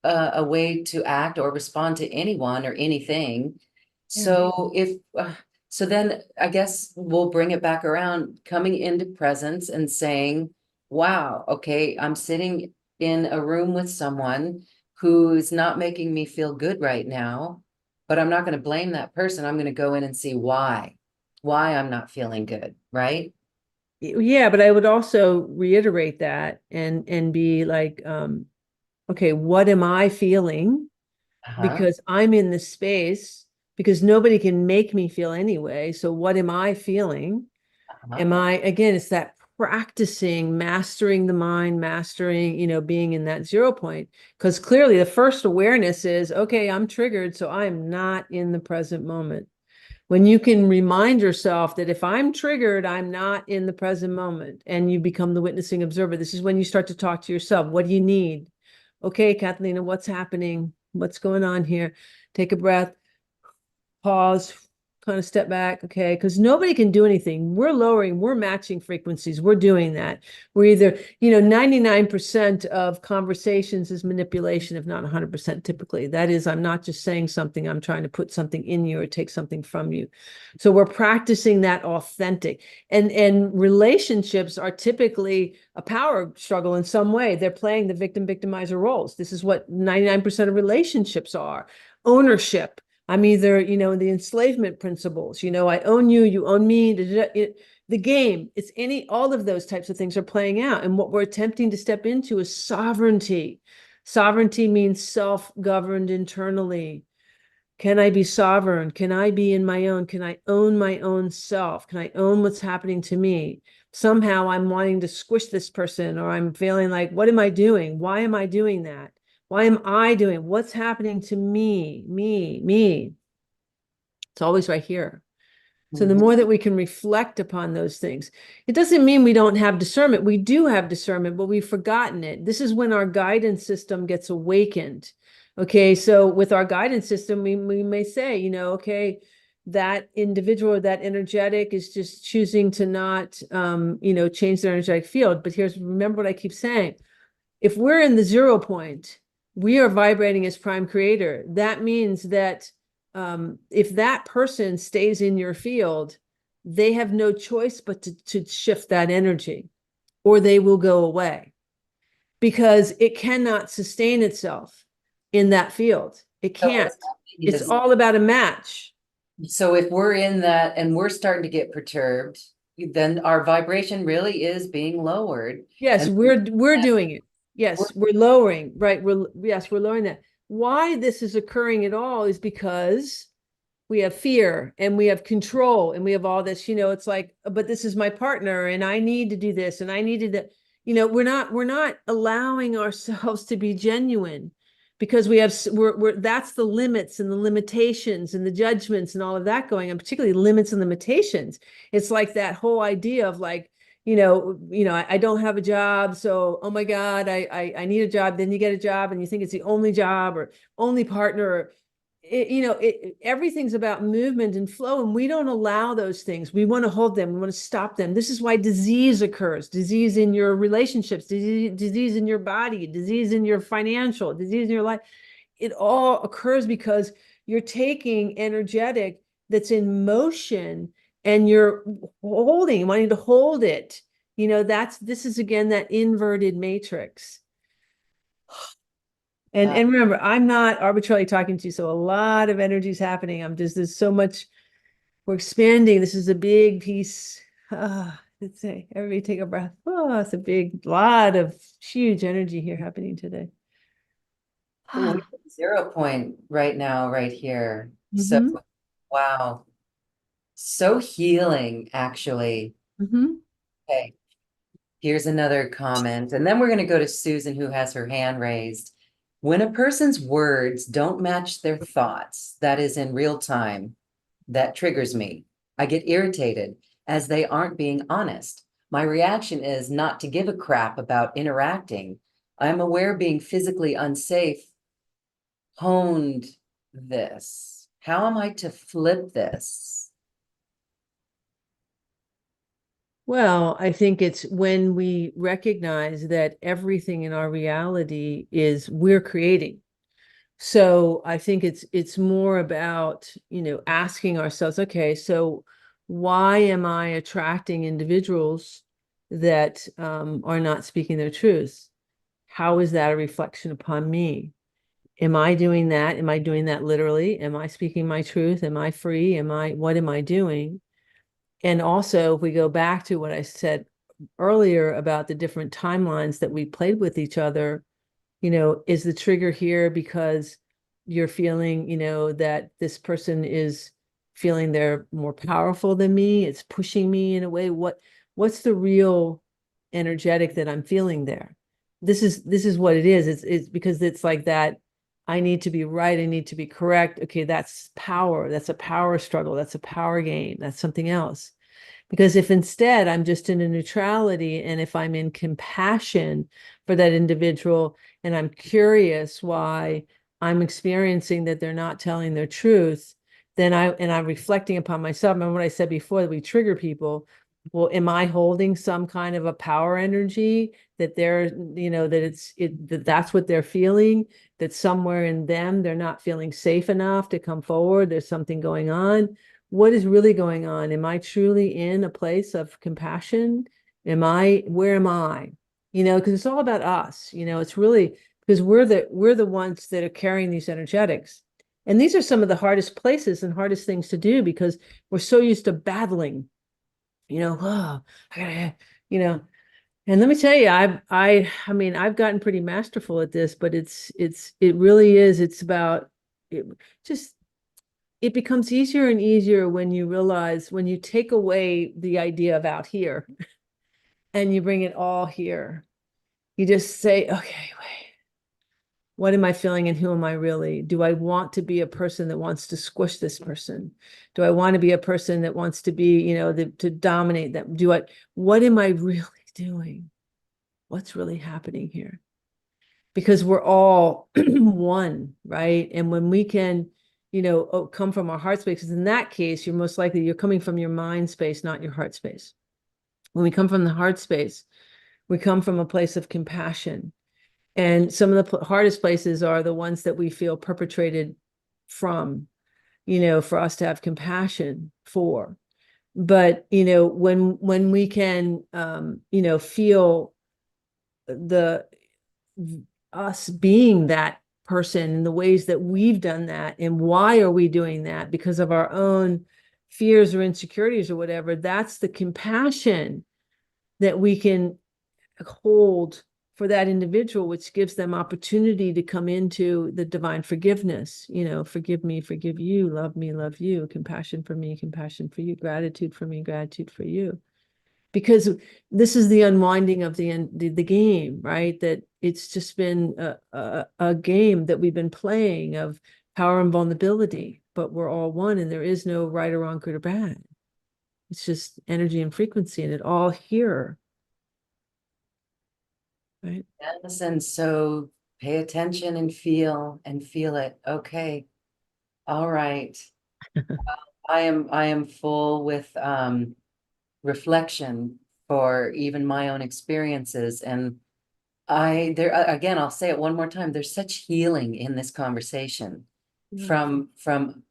a way to act or respond to anyone or anything. Yeah. So then I guess we'll bring it back around, coming into presence and saying, wow, okay, I'm sitting in a room with someone who's not making me feel good right now, but I'm not going to blame that person. I'm going to go in and see why I'm not feeling good, right? Yeah, but I would also reiterate that and be like, okay, what am I feeling? Uh-huh. Because I'm in the space, because nobody can make me feel anyway. So what am I feeling? Uh-huh. Again, it's that practicing mastering the mind, mastering, being in that 0 point. Because clearly the first awareness is, okay, I'm triggered, so I'm not in the present moment. When you can remind yourself that if I'm triggered, I'm not in the present moment, and you become the witnessing observer, this is when you start to talk to yourself. What do you need? Okay, Cathleena, what's happening? What's going on here? Take a breath, pause, kind of step back, okay? Because nobody can do anything. We're lowering, we're matching frequencies. We're doing that. We're either, 99% of conversations is manipulation, if not 100% typically. That is, I'm not just saying something, I'm trying to put something in you or take something from you. So we're practicing that authentic. And relationships are typically a power struggle in some way. They're playing the victim victimizer roles. This is what 99% of relationships are. Ownership. I'm either, the enslavement principles, I own you, you own me, the game, all of those types of things are playing out. And what we're attempting to step into is sovereignty. Sovereignty means self-governed internally. Can I be sovereign? Can I be in my own? Can I own my own self? Can I own what's happening to me? Somehow I'm wanting to squish this person, or I'm feeling like, what am I doing? Why am I doing that? Why am I doing? What's happening to me? Me. It's always right here. So the more that we can reflect upon those things, it doesn't mean we don't have discernment. We do have discernment, but we've forgotten it. This is when our guidance system gets awakened. Okay, so with our guidance system, we may say, okay, that individual or that energetic is just choosing to not, change their energetic field. But remember what I keep saying. If we're in the 0 point, we are vibrating as prime creator. That means that if that person stays in your field, they have no choice but to shift that energy, or they will go away, because it cannot sustain itself in that field. It So can't. what's happening It's is, all about a match. so if we're in that and we're starting to get perturbed, then our vibration really is being lowered. Yes, And we're doing it. we're, Yes, we're lowering, right? We're lowering that. Why this is occurring at all is because we have fear and we have control and we have all this, it's like, but this is my partner and I need to do this and I needed that. We're not allowing ourselves to be genuine, because we're that's the limits and the limitations and the judgments and all of that going on, particularly limits and limitations. It's like that whole idea of like, I don't have a job, so oh my God, I need a job. Then you get a job and you think it's the only job or only partner, or everything's about movement and flow, and we don't allow those things. We want to hold them. We want to stop them. This is why disease occurs. Disease in your relationships, disease in your body, disease in your financial, disease in your life. It all occurs because you're taking energetic that's in motion and you're wanting to hold it. This is again that inverted matrix. And remember, I'm not arbitrarily talking to you, so a lot of energy is happening. There's so much, we're expanding. This is a big piece. Let's say, everybody take a breath. Oh, it's a big lot of huge energy here happening today. we're at 0 point right now, right here. So, Mm-hmm. wow. So healing, actually. Mm-hmm. Okay, here's another comment. And then we're going to go to Susan, who has her hand raised. When a person's words don't match their thoughts, that is in real time, that triggers me. I get irritated as they aren't being honest. My reaction is not to give a crap about interacting. I'm aware being physically unsafe honed this. How am I to flip this? Well, I think it's when we recognize that everything in our reality is we're creating. So I think it's more about, asking ourselves, okay, so why am I attracting individuals that are not speaking their truth? How is that a reflection upon me? Am I doing that? Am I doing that literally? Am I speaking my truth? Am I free? What am I doing? And also, if we go back to what I said earlier about the different timelines that we played with each other, is the trigger here because you're feeling, that this person is feeling they're more powerful than me? It's pushing me in a way. What's the real energetic that I'm feeling there. This is what it is. It's because it's like that. I need to be right. I need to be correct. Okay, that's power. That's a power struggle. That's a power game. That's something else. Because if instead I'm just in a neutrality, and if I'm in compassion for that individual, and I'm curious why I'm experiencing that they're not telling their truth, then I'm reflecting upon myself. Remember what I said before, that we trigger people. Well, am I holding some kind of a power energy that they're, that that's what they're feeling, that somewhere in them they're not feeling safe enough to come forward? There's something going on. What is really going on? Am I truly in a place of compassion? Where am I? Because it's all about us. It's really because we're the ones that are carrying these energetics. And these are some of the hardest places and hardest things to do, because we're so used to battling, oh, I gotta, and let me tell you, I mean, I've gotten pretty masterful at this, but it really is. It's about it. Just it becomes easier and easier when you realize, when you take away the idea of out here and you bring it all here. You just say, okay, wait, what am I feeling and who am I really? Do I want to be a person that wants to squish this person? Do I want to be a person that wants to be, to dominate them? What am I really doing? What's really happening here? Because we're all one, right? And when we can, come from our heart space, because in that case, you're coming from your mind space, not your heart space. When we come from the heart space, we come from a place of compassion. And some of the hardest places are the ones that we feel perpetrated from, for us to have compassion for. But, when we can, feel the us being that person in the ways that we've done that, and why are we doing that? Because of our own fears or insecurities or whatever. That's the compassion that we can hold for that individual, which gives them opportunity to come into the divine forgiveness. Forgive me, forgive you, love me, love you, compassion for me, compassion for you, gratitude for me, gratitude for you. Because this is the unwinding of the game, right? That it's just been a game that we've been playing of power and vulnerability, but we're all one, and there is no right or wrong, good or bad. It's just energy and frequency, and it all here. Right. Yes, and so pay attention and feel it. Okay. All right. I am full with reflection for even my own experiences. And again, I'll say it one more time. There's such healing in this conversation Yeah. from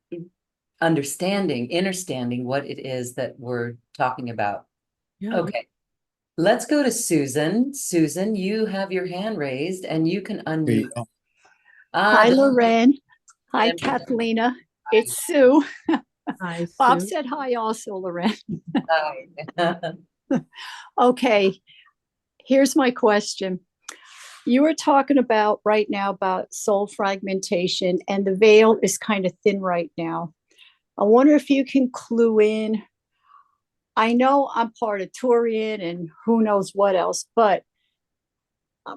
understanding what it is that we're talking about. Yeah. Okay. Let's go to Susan. Susan, you have your hand raised and you can There unmute. you go. Hi, Lorraine. Hi, And Cathleena. It's Sue. Hi, Bob Sue. said hi also, Lorraine. hi. Okay, here's my question. You were talking about right now about soul fragmentation, and the veil is kind of thin right now. I wonder if you can clue in. I know I'm part of Turian and who knows what else, but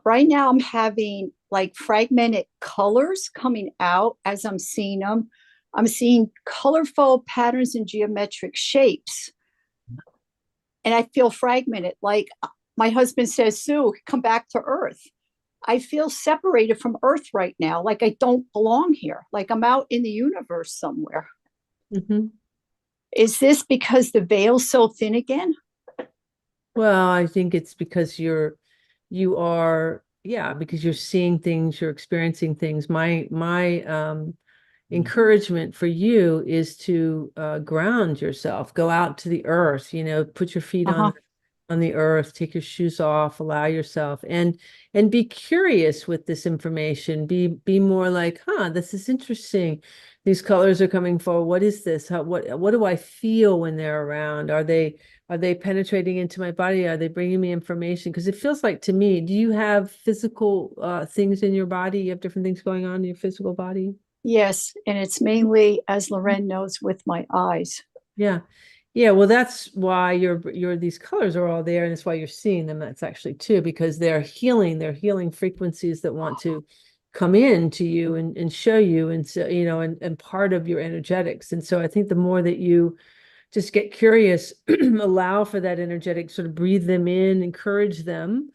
right now I'm having like fragmented colors coming out as I'm seeing them. I'm seeing colorful patterns and geometric shapes. And I feel fragmented. Like my husband says, Sue, come back to Earth. I feel separated from Earth right now. Like I don't belong here. Like I'm out in the universe somewhere. Mm-hmm. Is this because the veil's so thin again? Well, I think it's because you are, yeah, because you're seeing things, you're experiencing things. My encouragement for you is to ground yourself, go out to the earth, put your feet Uh-huh. on the earth, take your shoes off, allow yourself, and be curious with this information. Be more like, this is interesting. These colors are coming forward. What is this? What do I feel when they're around? Are they penetrating into my body? Are they bringing me information? Because it feels like, to me, do you have physical things in your body? You have different things going on in your physical body? Yes. And it's mainly, as Loren knows, with my eyes. Yeah. Yeah, well, that's why these colors are all there, and it's why you're seeing them. That's actually too, because they're healing frequencies that want to come in to you and show you, and so, and part of your energetics. And so I think the more that you just get curious, allow for that energetic, sort of breathe them in, encourage them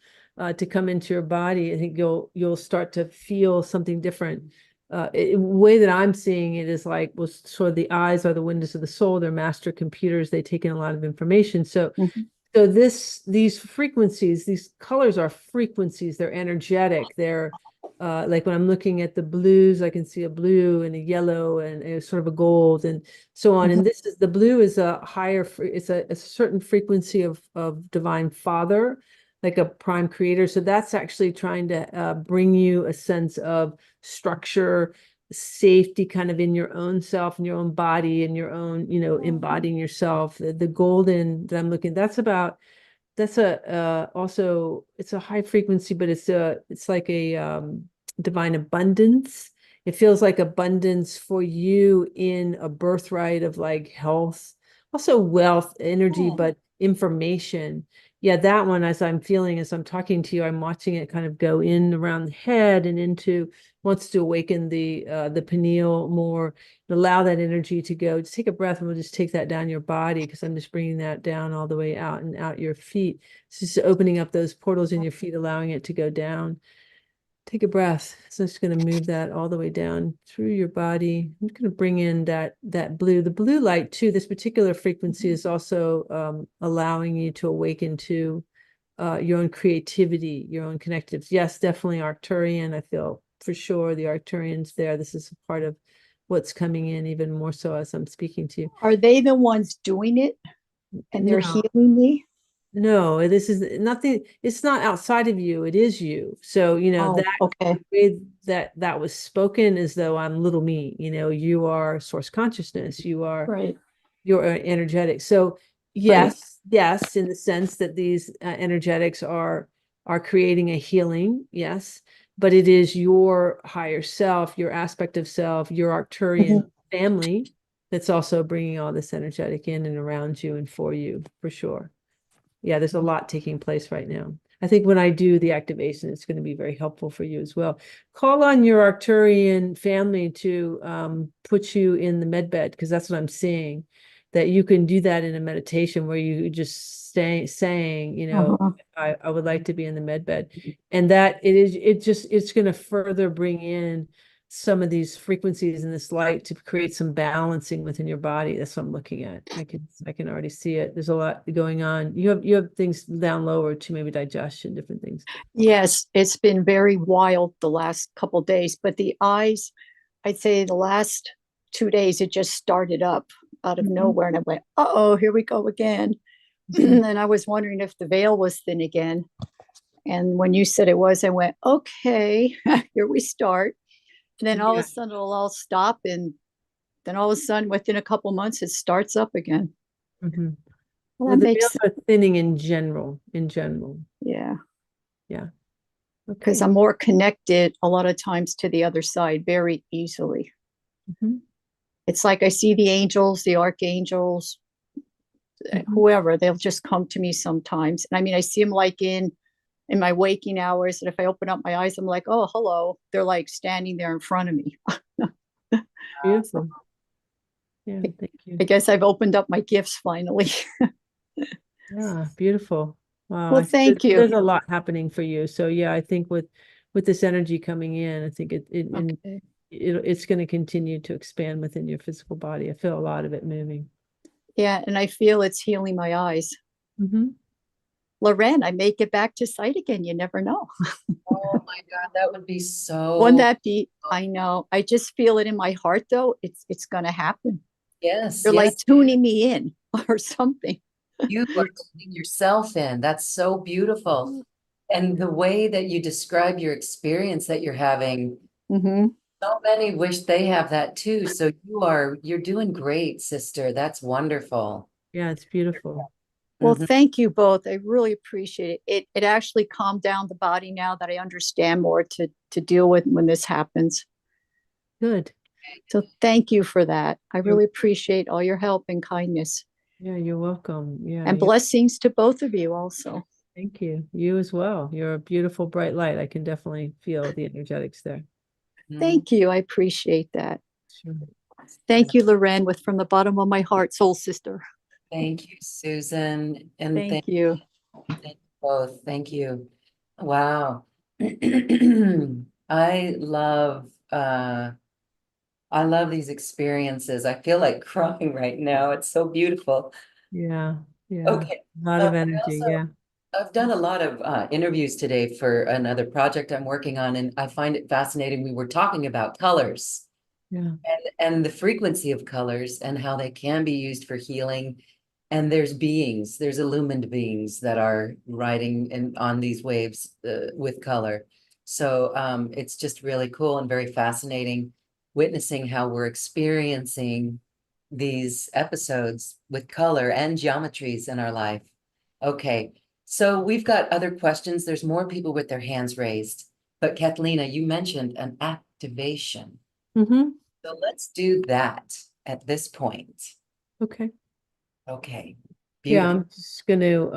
to come into your body. I think you'll start to feel something different. Way that I'm seeing it is like, well, sort of the eyes are the windows of the soul. They're master computers. They take in a lot of information. So Mhm. so these frequencies, these colors are frequencies. They're energetic. They're like when I'm looking at the blues, I can see a blue and a yellow and a sort of a gold and so on. Mhm. And this is the blue is a higher, it's a certain frequency of divine father, like a prime creator. So that's actually trying to bring you a sense of structure, safety, kind of in your own self, in your own body, in your own, embodying yourself. The golden that I'm looking, that's a also it's a high frequency, but it's like a divine abundance. It feels like abundance for you in a birthright of like health, also wealth, energy, Oh, but information. Yeah, that one, as I'm feeling, as I'm talking to you, I'm watching it kind of go in around the head and into, wants to awaken the pineal more, and allow that energy to go. Just take a breath and we'll just take that down your body, because I'm just bringing that down all the way out and out your feet. It's just opening up those portals in your feet, allowing it to go down. Take a breath. So I'm just going to move that all the way down through your body. I'm going to bring in that blue. The blue light too, this particular frequency is also allowing you to awaken to your own creativity, your own connectives. Yes, definitely Arcturian. I feel for sure the Arcturian's there. This is a part of what's coming in even more so as I'm speaking to you. are they the ones doing it and they're No, healing me? no, this is nothing. It's not outside of you. It is you. So, Oh, that okay. way that was spoken as though I'm little me, you are source consciousness. Right, You're energetic. So right. yes, in the sense that these energetics are creating a healing, yes, but it is your higher self, your aspect of self, your Arcturian Mhm. family that's also bringing all this energetic in and around you and for you, for sure. Yeah, there's a lot taking place right now. I think when I do the activation, it's going to be very helpful for you as well. Call on your Arcturian family to put you in the med bed, because that's what I'm seeing. That you can do that in a meditation where you just stay saying, Uh-huh. I would like to be in the med bed. And that it's going to further bring in some of these frequencies and this light to create some balancing within your body. That's what I'm looking at. I can already see it. There's a lot going on. You have things down lower too, maybe digestion, different things. Yes, it's been very wild the last couple days, but the eyes, I'd say the last 2 days, it just started up out of Mhm. nowhere. And I went, uh-oh, here we go again. Mhm. And I was wondering if the veil was thin again. And when you said it was, I went, okay, here we start. And then all of a Yeah. sudden it'll all stop. And then all of a sudden, within a couple months, it starts up again. Mhm. Well, Well, that the makes veils sense. are thinning in general. In general. Yeah. Yeah. Because Okay. I'm more connected a lot of times to the other side very easily. Mhm. It's like I see the angels, the archangels, Mhm. whoever, they'll just come to me sometimes. And I mean, I see them like in my waking hours. And if I open up my eyes, I'm like, oh, hello. They're like standing there in front of me. Beautiful. Yeah. Thank I you. guess I've opened up my gifts finally. Yeah. Beautiful. Wow. Well, thank you. There's a lot happening for you. So yeah, I think with this energy coming in, I think Okay. it's going to continue to expand within your physical body. I feel a lot of it moving. Yeah. And I feel it's healing my eyes. Mhm. Loren, I may get back to sight again. You never know. Oh my God, that would be Wouldn't so. that be? I know. I just feel it in my heart, though. It's gonna happen. Yes, You're like yes. tuning me in or something. You are putting yourself in. That's so beautiful. And the way that you describe your experience that you're having, Hmm. so many wish they have that too. So you're doing great, sister. That's wonderful. Yeah, it's beautiful. Well, Mhm. thank you both. I really appreciate it. It actually calmed down the body now that I understand more to deal with when this happens. Good. So thank you for that. I You're really appreciate all your help and kindness. Yeah, you're welcome. Yeah, And blessings to both of you also. thank you. You as well. You're a beautiful, bright light. I can definitely feel the energetics there. Thank you. I appreciate that. Sure. Thank you, Loren, with from the bottom of my heart, soul sister. Thank you, Susan, and Thank you. thank you both. Thank you. Wow. I love I love these experiences. I feel like crying right now. It's so beautiful. Yeah, yeah. Okay. A lot of I energy. also Yeah, I've done a lot of interviews today for another project I'm working on, and I find it fascinating. We were talking about colors yeah. and the frequency of colors and how they can be used for healing. And there's illumined beings that are riding on these waves with color. So it's just really cool and very fascinating witnessing how we're experiencing these episodes with color and geometries in our life. Okay, so we've got other questions. There's more people with their hands raised, but Cathleena, you mentioned an activation. Mm-hmm. So let's do that at this point. Okay. Okay, Yeah, beautiful. I'm just gonna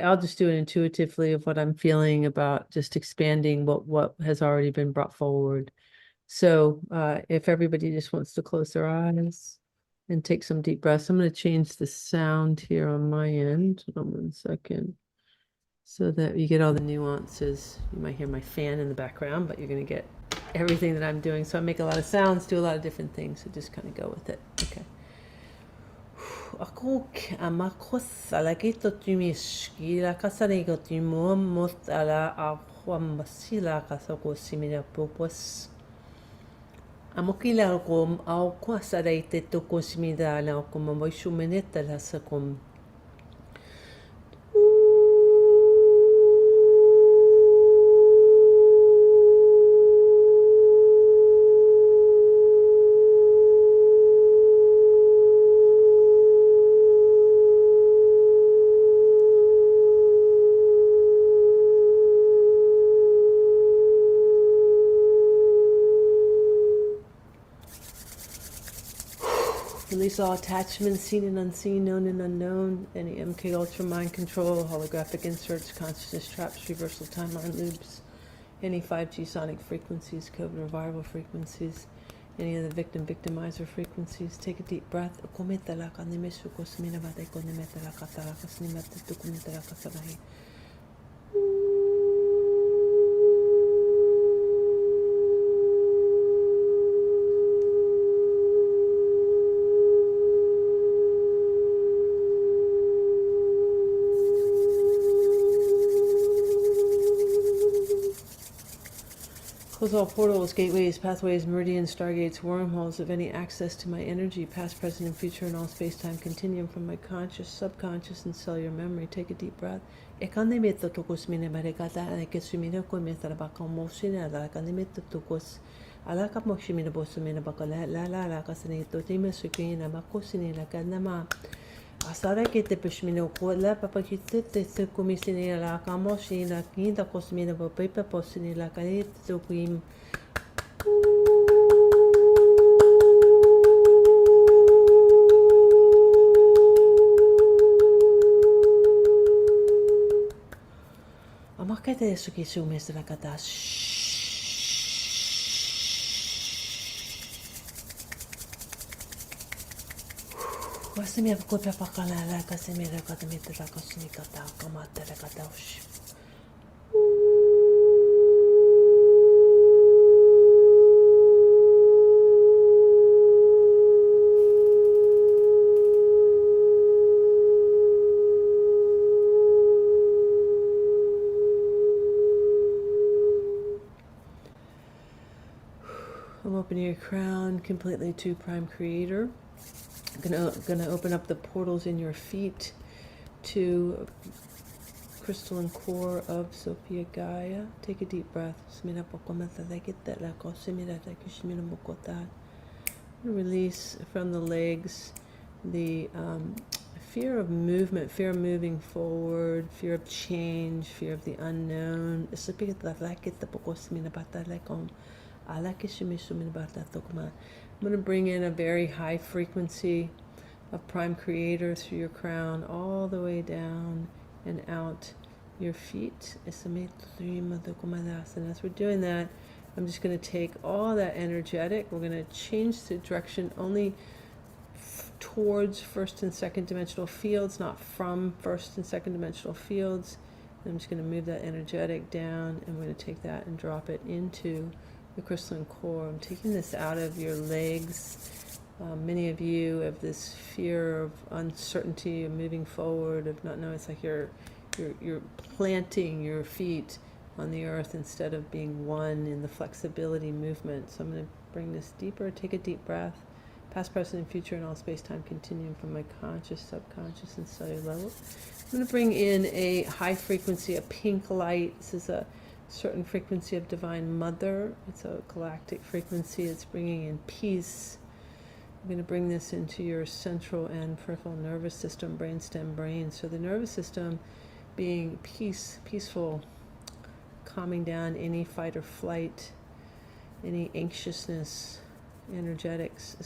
I'll just do it intuitively of what I'm feeling about just expanding what has already been brought forward. So if everybody just wants to close their eyes and take some deep breaths, I'm gonna change the sound here on my end. Hold on 1 second. So that you get all the nuances. You might hear my fan in the background, but you're gonna get everything that I'm doing. So I make a lot of sounds, do a lot of different things. So just kind of go with it. Okay. Ako amakos alakito tumiski la kasarigo timomos ala ahuamasila kasoko simina popos. Amokila kom au kwasareite toko simida ala kom moishu meneta la sakom. Release all attachments, seen and unseen, known and unknown, any MK Ultra mind control, holographic inserts, consciousness traps, reversal timeline loops, any 5G sonic frequencies, COVID revival frequencies, any of the victimizer frequencies. Take a deep breath. Close all portals, gateways, pathways, meridians, stargates, wormholes of any access to my energy, past, present, and future, and all space-time continuum from my conscious, subconscious, and cellular memory. Take a deep breath. Asara que te peshmino kola papa kite te komisini la kamoshi la kinda kosmina bo pepe posini la kanit to quim. Amakete de suki su mestra katash. Wasimia kopia pakala la kasimira katamita la kosmi kata kamata la kataush. I'm opening your crown completely to Prime Creator. Gonna open up the portals in your feet to crystalline core of Sophia Gaia. Take a deep breath. Release from the legs the fear of movement, fear of moving forward, fear of change, fear of the unknown. I'm going to bring in a very high frequency of Prime Creator through your crown, all the way down and out your feet. And as we're doing that, I'm just going to take all that energetic, we're going to change the direction only towards first and second dimensional fields, not from first and second dimensional fields. And I'm just going to move that energetic down, and we're going to take that and drop it into the crystalline core. I'm taking this out of your legs. Many of you have this fear of uncertainty, of moving forward, of not knowing. It's like you're planting your feet on the earth instead of being one in the flexibility movement. So I'm going to bring this deeper. Take a deep breath. Past, present, and future in all space-time continuum from my conscious, subconscious, and cellular level. I'm going to bring in a high frequency, a pink light. This is a certain frequency of Divine Mother. It's a galactic frequency. It's bringing in peace. I'm going to bring this into your central and peripheral nervous system, brainstem, brain. So the nervous system being peaceful, calming down any fight or flight, any anxiousness, energetics.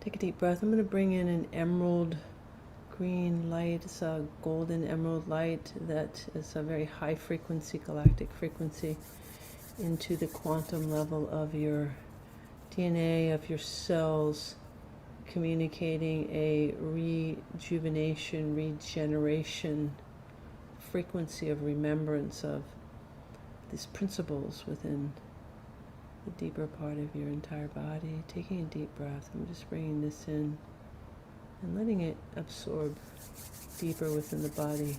Take a deep breath. I'm going to bring in an emerald green light. It's a golden emerald light that is a very high frequency, galactic frequency, into the quantum level of your DNA, of your cells, communicating a rejuvenation, regeneration frequency of remembrance of these principles within the deeper part of your entire body. Taking a deep breath, I'm just bringing this in and letting it absorb deeper within the body.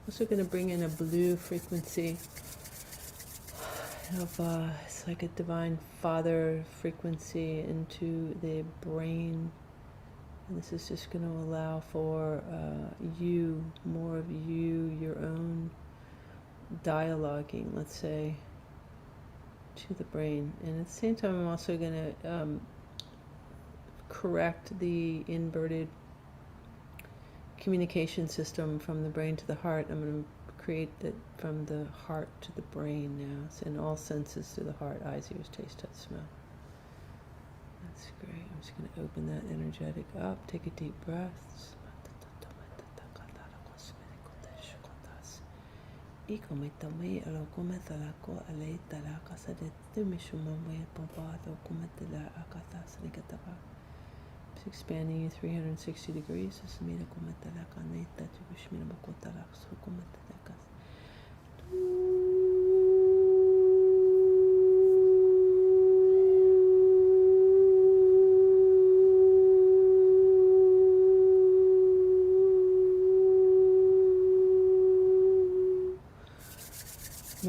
Also going to bring in a blue frequency of it's like a divine father frequency into the brain. And this is just going to allow for you, more of you, your own dialoguing, let's say, to the brain. And at the same time, I'm also going to correct the inverted communication system from the brain to the heart. I'm going to create it from the heart to the brain now. So in all senses through the heart, eyes, ears, taste, touch, smell. That's great. I'm just going to open that energetic up. Take a deep breath. It's expanding you 360 degrees.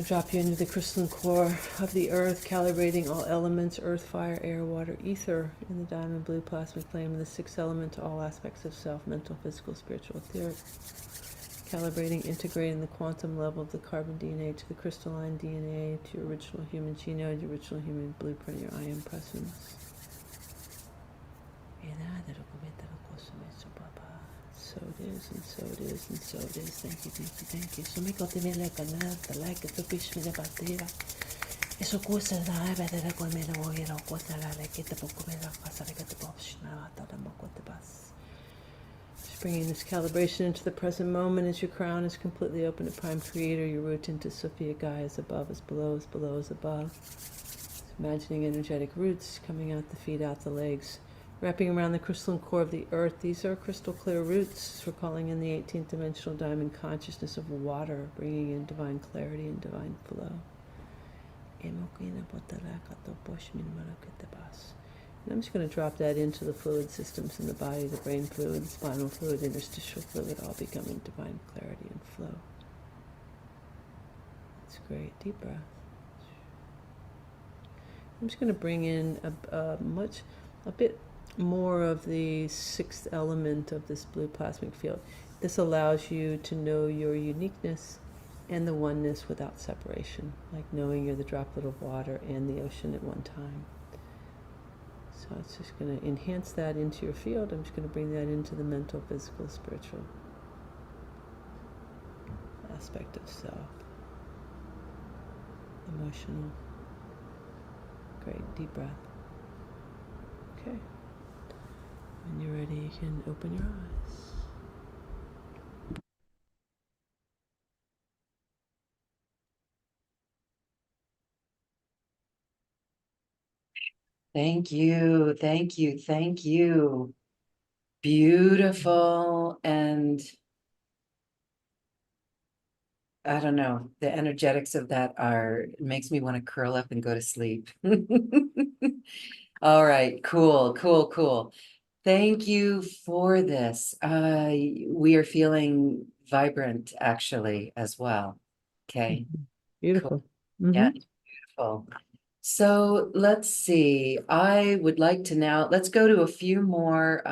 drop you into the crystalline core of the earth, calibrating all elements, earth, fire, air, water, ether, in the diamond blue plasmic flame, and the sixth element to all aspects of self, mental, physical, spiritual, etheric. Calibrating, integrating the quantum level of the carbon DNA to the crystalline DNA, to your original human genome, your original human blueprint, your I am presence. So it is, and so it is, and so it is. Thank you, thank you, thank you. So me kote me like another, like a fish me the batera. Eso cosa da better go me no hero, cosa like it the book me la casa like the box now, the mokote bus. Just bringing this calibration into the present moment as your crown is completely open to Prime Creator, your root into Sophia Gaia is above, is below, is below, is above. Just imagining energetic roots coming out the feet, out the legs. Wrapping around the crystalline core of the earth, these are crystal clear roots. We're calling in the 18th dimensional diamond consciousness of water, bringing in divine clarity and divine flow. And I'm just going to drop that into the fluid systems in the body, the brain fluid, the spinal fluid, interstitial fluid, all becoming divine clarity and flow. That's great. Deep breath. I'm just going to bring in a bit more of the sixth element of this blue plasmic field. This allows you to know your uniqueness and the oneness without separation, like knowing you're the droplet of water and the ocean at one time. So it's just going to enhance that into your field. I'm just going to bring that into the mental, physical, spiritual aspect of self. Emotional. Great, deep breath. Okay. When you're ready, you can open your eyes. Thank you, thank you, thank you. Beautiful, and I don't know, the energetics of that makes me want to curl up and go to sleep. All right, cool, cool, cool. Thank you for this. We are feeling vibrant actually as well. Okay. Beautiful. Cool. Yeah, beautiful. So let's see. I would like to now, let's go to a few more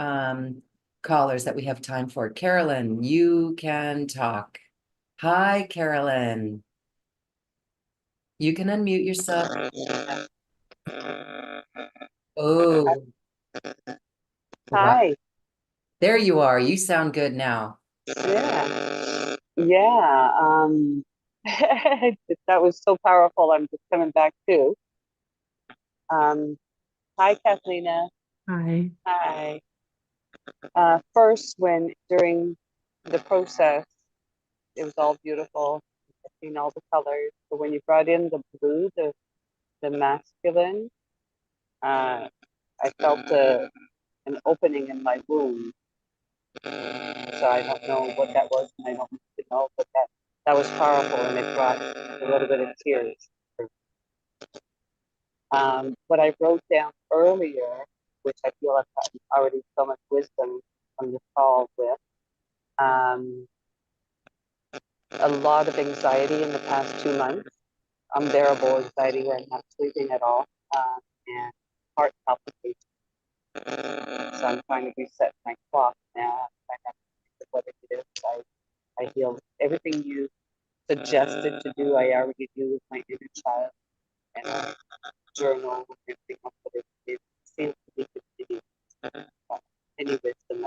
callers that we have time for. Carolyn, you can talk. Hi, Carolyn. You can unmute yourself. Oh, wow. Hi. There you are. You sound good now. Yeah. Yeah. That was so powerful. I'm just coming back too. Hi, Cathleena. Hi. Hi. First, during the process, it was all beautiful, seeing all the colors. But when you brought in the blue, the masculine, I felt an opening in my womb. So I don't know what that was, and I don't need to know, but that was powerful, and it brought a little bit of tears. What I wrote down earlier, which I feel I've gotten already so much wisdom from this call with, a lot of anxiety in the past 2 months, unbearable anxiety where I'm not sleeping at all, and heart palpitations. So I'm trying to reset my clock now. I have to think of what it is. I healed everything you suggested to do. I already do with my inner child and journal and everything else, but it seems to be continuing. Any wisdom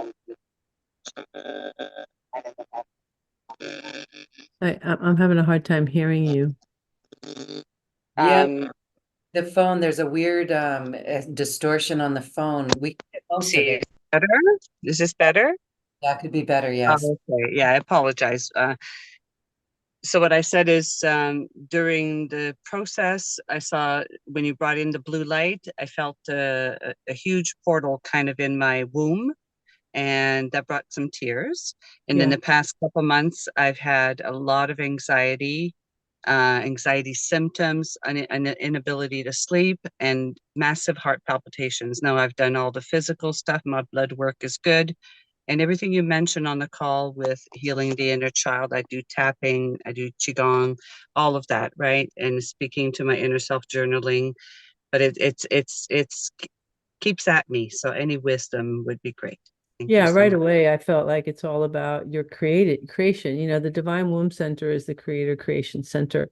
I don't know. I'm having a hard time hearing you. Yeah, the phone, there's a weird distortion on the phone. We can get most of it. Better? Is this better? That could be better, yes. Okay. Yeah, I apologize. So what I said is during the process, I saw when you brought in the blue light, I felt a huge portal kind of in my womb, and that brought some tears. And in the past couple months, I've had a lot of anxiety symptoms, an inability to sleep, and massive heart palpitations. Now I've done all the physical stuff. My blood work is good. And everything you mentioned on the call with healing the inner child, I do tapping, I do qigong, all of that, right? And speaking to my inner self, journaling, but it's keeps at me. So any wisdom would be great. Thank you Yeah, so right much. away, I felt like it's all about your creation. You know, the Divine Womb Center is the creator creation center.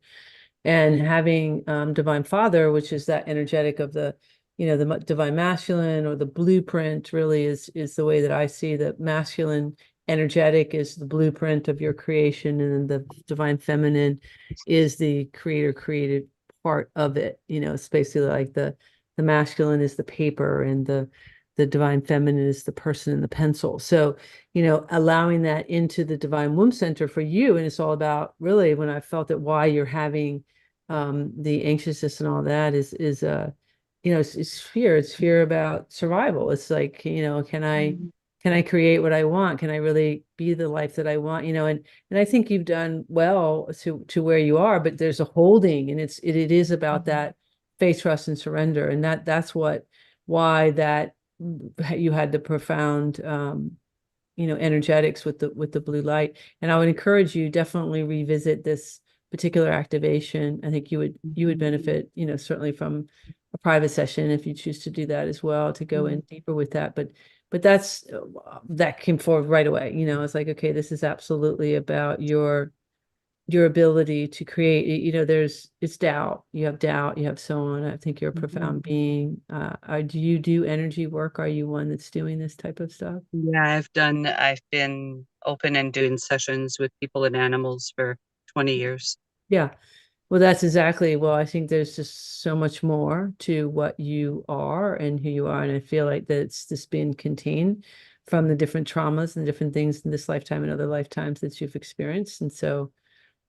And having Divine Father, which is that energetic of the, the divine masculine, or the blueprint, really is the way that I see that masculine energetic is the blueprint of your creation, and then the divine feminine is the creator created part of it. You know, it's basically like the masculine is the paper, and the divine feminine is the person and the pencil. So, allowing that into the Divine Womb Center for you, and it's all about, really, when I felt it, why you're having the anxiousness and all that is it's fear. It's fear about survival. It's like, can I create what I want? Can I really be the life that I want? And I think you've done well to where you are, but there's a holding, and it is about that faith, trust, and surrender. And that's why that you had the profound energetics with the blue light. And I would encourage you, definitely revisit this particular activation. I think you would benefit, certainly from a private session, if you choose to do that as well, to go in deeper with that. But that came forward right away. It's like, okay, this is absolutely about your ability to create. It's doubt. You have so on. I think you're a profound being. Do you do energy work? Are you one that's doing this type of stuff? Yeah, I've been open and doing sessions with people and animals for 20 years. Yeah. Well, that's exactly. Well, I think there's just so much more to what you are and who you are. And I feel like that it's just been contained from the different traumas and different things in this lifetime and other lifetimes that you've experienced. And so,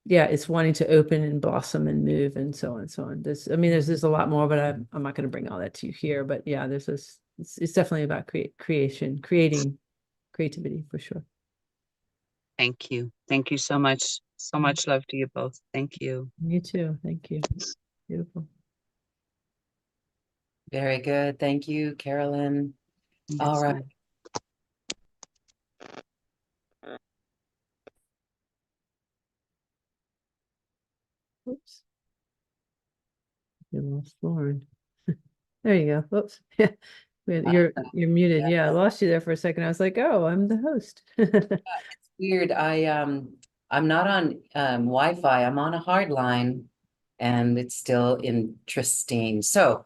yeah, it's wanting to open and blossom and move and so on and so on. There's a lot more, but I'm not going to bring all that to you here. But yeah, there's this. It's definitely about creating creativity for sure. Thank you. Thank you so much. So much love to you both. Thank you. You too. Thank you. Beautiful. Very good. Thank you, Carolyn. All right. Oops. You lost Lauren. There you go. Whoops. Yeah. You're muted. Yeah, I lost you there for a second. I was like, oh, I'm the host. It's weird. I'm not on Wi-Fi. I'm on a hard line, and it's still interesting. So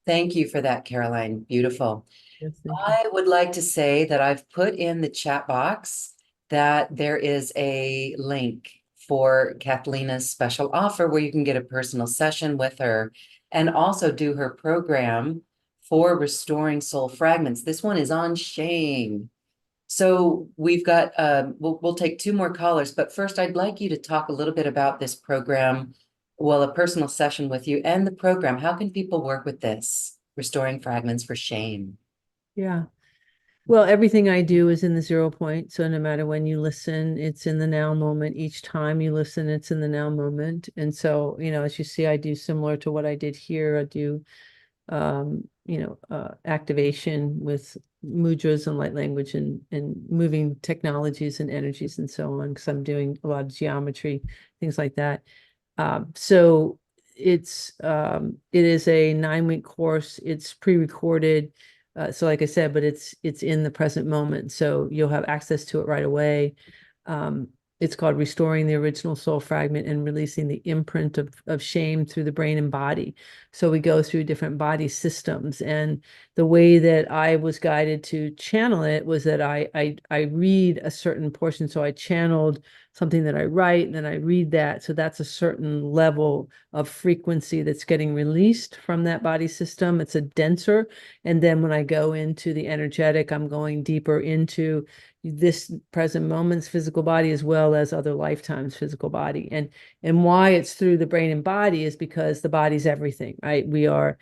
thank you for that, Caroline. Beautiful. Yes, thank you. I would like to say that I've put in the chat box that there is a link for Cathleena's special offer where you can get a personal session with her and also do her program for restoring soul fragments. This one is on shame. So we've got, we'll take two more callers, but first I'd like you to talk a little bit about this program, well, a personal session with you and the program. How can people work with this, restoring fragments for shame? Yeah. Well, everything I do is in the 0 point. So no matter when you listen, it's in the now moment. Each time you listen, it's in the now moment. And so, as you see, I do similar to what I did here. I do, activation with mudras and light language and moving technologies and energies and so on, because I'm doing a lot of geometry, things like that. So it is a 9-week course. It's pre-recorded. So like I said, but it's in the present moment. So you'll have access to it right away. It's called Restoring the Original Soul Fragment and Releasing the Imprint of Shame through the Brain and Body. So we go through different body systems. And the way that I was guided to channel it was that I read a certain portion. So I channeled something that I write, and then I read that. So that's a certain level of frequency that's getting released from that body system. It's a denser. And then when I go into the energetic, I'm going deeper into this present moment's physical body as well as other lifetimes physical body. And why it's through the brain and body is because the body's everything, right? We are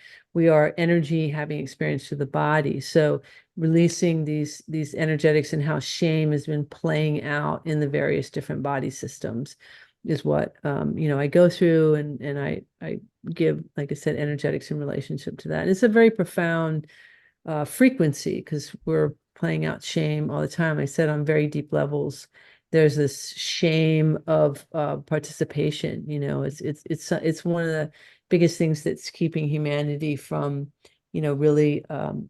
energy having experience through the body. So releasing these energetics and how shame has been playing out in the various different body systems is what I go through, and I give, like I said, energetics in relationship to that. And it's a very profound frequency, because we're playing out shame all the time. I said on very deep levels, there's this shame of participation. You know, it's one of the biggest things that's keeping humanity from, you know, really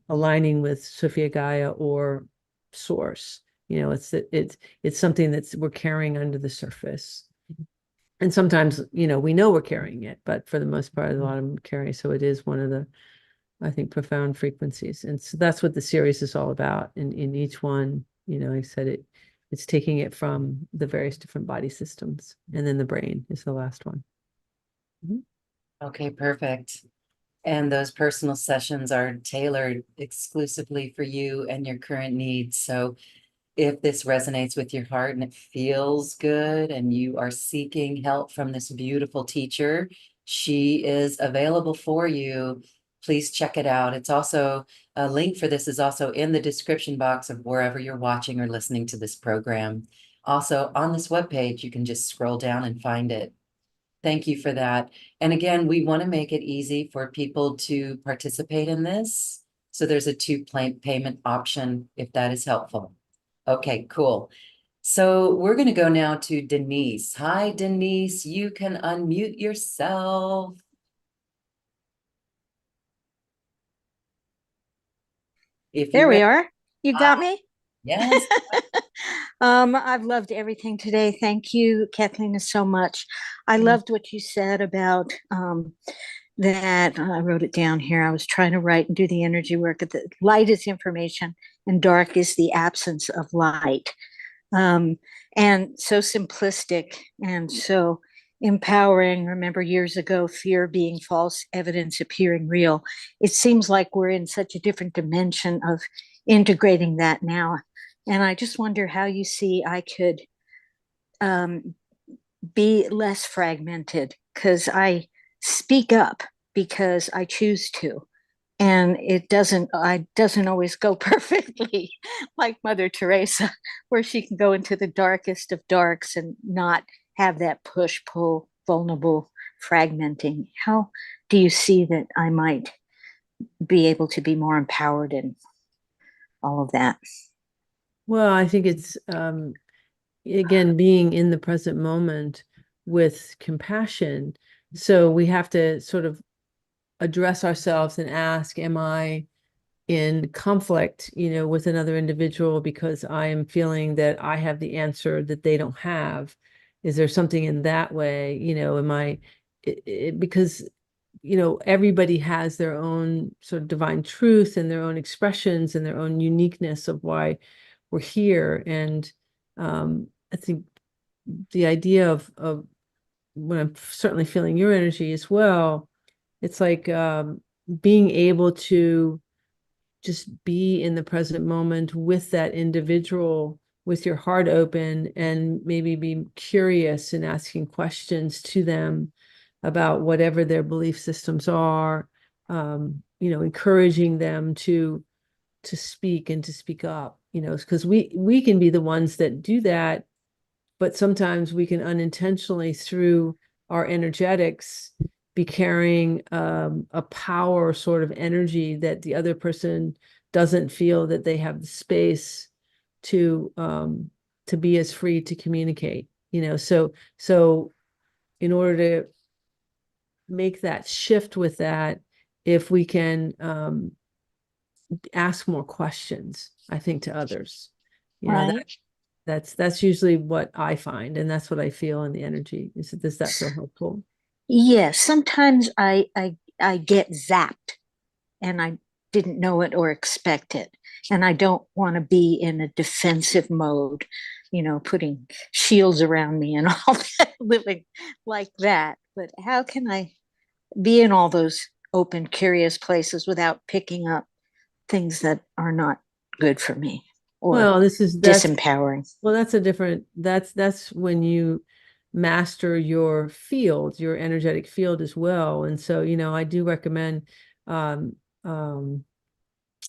aligning with Sophia Gaia or Source. You know, it's something that's we're carrying under the surface. And sometimes, you know, we know we're carrying it, but for the most part, a lot of them carry. So it is one of the, I think, profound frequencies. And so that's what the series is all about. And in each one, you know, I said it's taking it from the various different body systems. And then the brain is the last one. Okay, perfect. And those personal sessions are tailored exclusively for you and your current needs. So if this resonates with your heart and it feels good and you are seeking help from this beautiful teacher, she is available for you. Please check it out. It's also a link for this is also in the description box of wherever you're watching or listening to this program. Also on this webpage, you can just scroll down and find it. Thank you for that. And again, we want to make it easy for people to participate in this. So there's a payment option if that is helpful. Okay, cool. So we're going to go now to Denise. Hi, Denise. You can unmute yourself. If There you're we ready. are. You got me? Yes. I've loved everything today. Thank you, Cathleena, so much. I loved what you said about that. I wrote it down here. I was trying to write and do the energy work. The light is information and dark is the absence of light. And so simplistic and so empowering. Remember years ago, fear being false, evidence appearing real. It seems like we're in such a different dimension of integrating that now. And I just wonder how you see I could be less fragmented, because I speak up because I choose to. And it doesn't always go perfectly, like Mother Teresa, where she can go into the darkest of darks and not have that push pull vulnerable fragmenting. How do you see that I might be able to be more empowered in all of that? Well, I think it's again being in the present moment with compassion. So we have to sort of address ourselves and ask, am I in conflict, you know, with another individual because I am feeling that I have the answer that they don't have? Is there something in that way? You know, am I because, you know, everybody has their own sort of divine truth and their own expressions and their own uniqueness of why we're here. And I think the idea of when I'm certainly feeling your energy as well, it's like being able to just be in the present moment with that individual, with your heart open, and maybe be curious and asking questions to them about whatever their belief systems are, you know, encouraging them to speak and to speak up, you know, because we can be the ones that do that, but sometimes we can unintentionally, through our energetics, be carrying a power sort of energy that the other person doesn't feel that they have the space to be as free to communicate, you know. So in order to make that shift with that, if we can ask more questions, I think, to others, you know, Right. that's usually what I find, and that's what I feel in the energy. Does that feel helpful? Yes, sometimes I get zapped and I didn't know it or expect it. And I don't want to be in a defensive mode, you know, putting shields around me and all that, living like that. But how can I be in all those open, curious places without picking up things that are not good for me or Well, disempowering? well, that's a different, that's when you master your field, your energetic field as well. And so, you know, I do recommend um,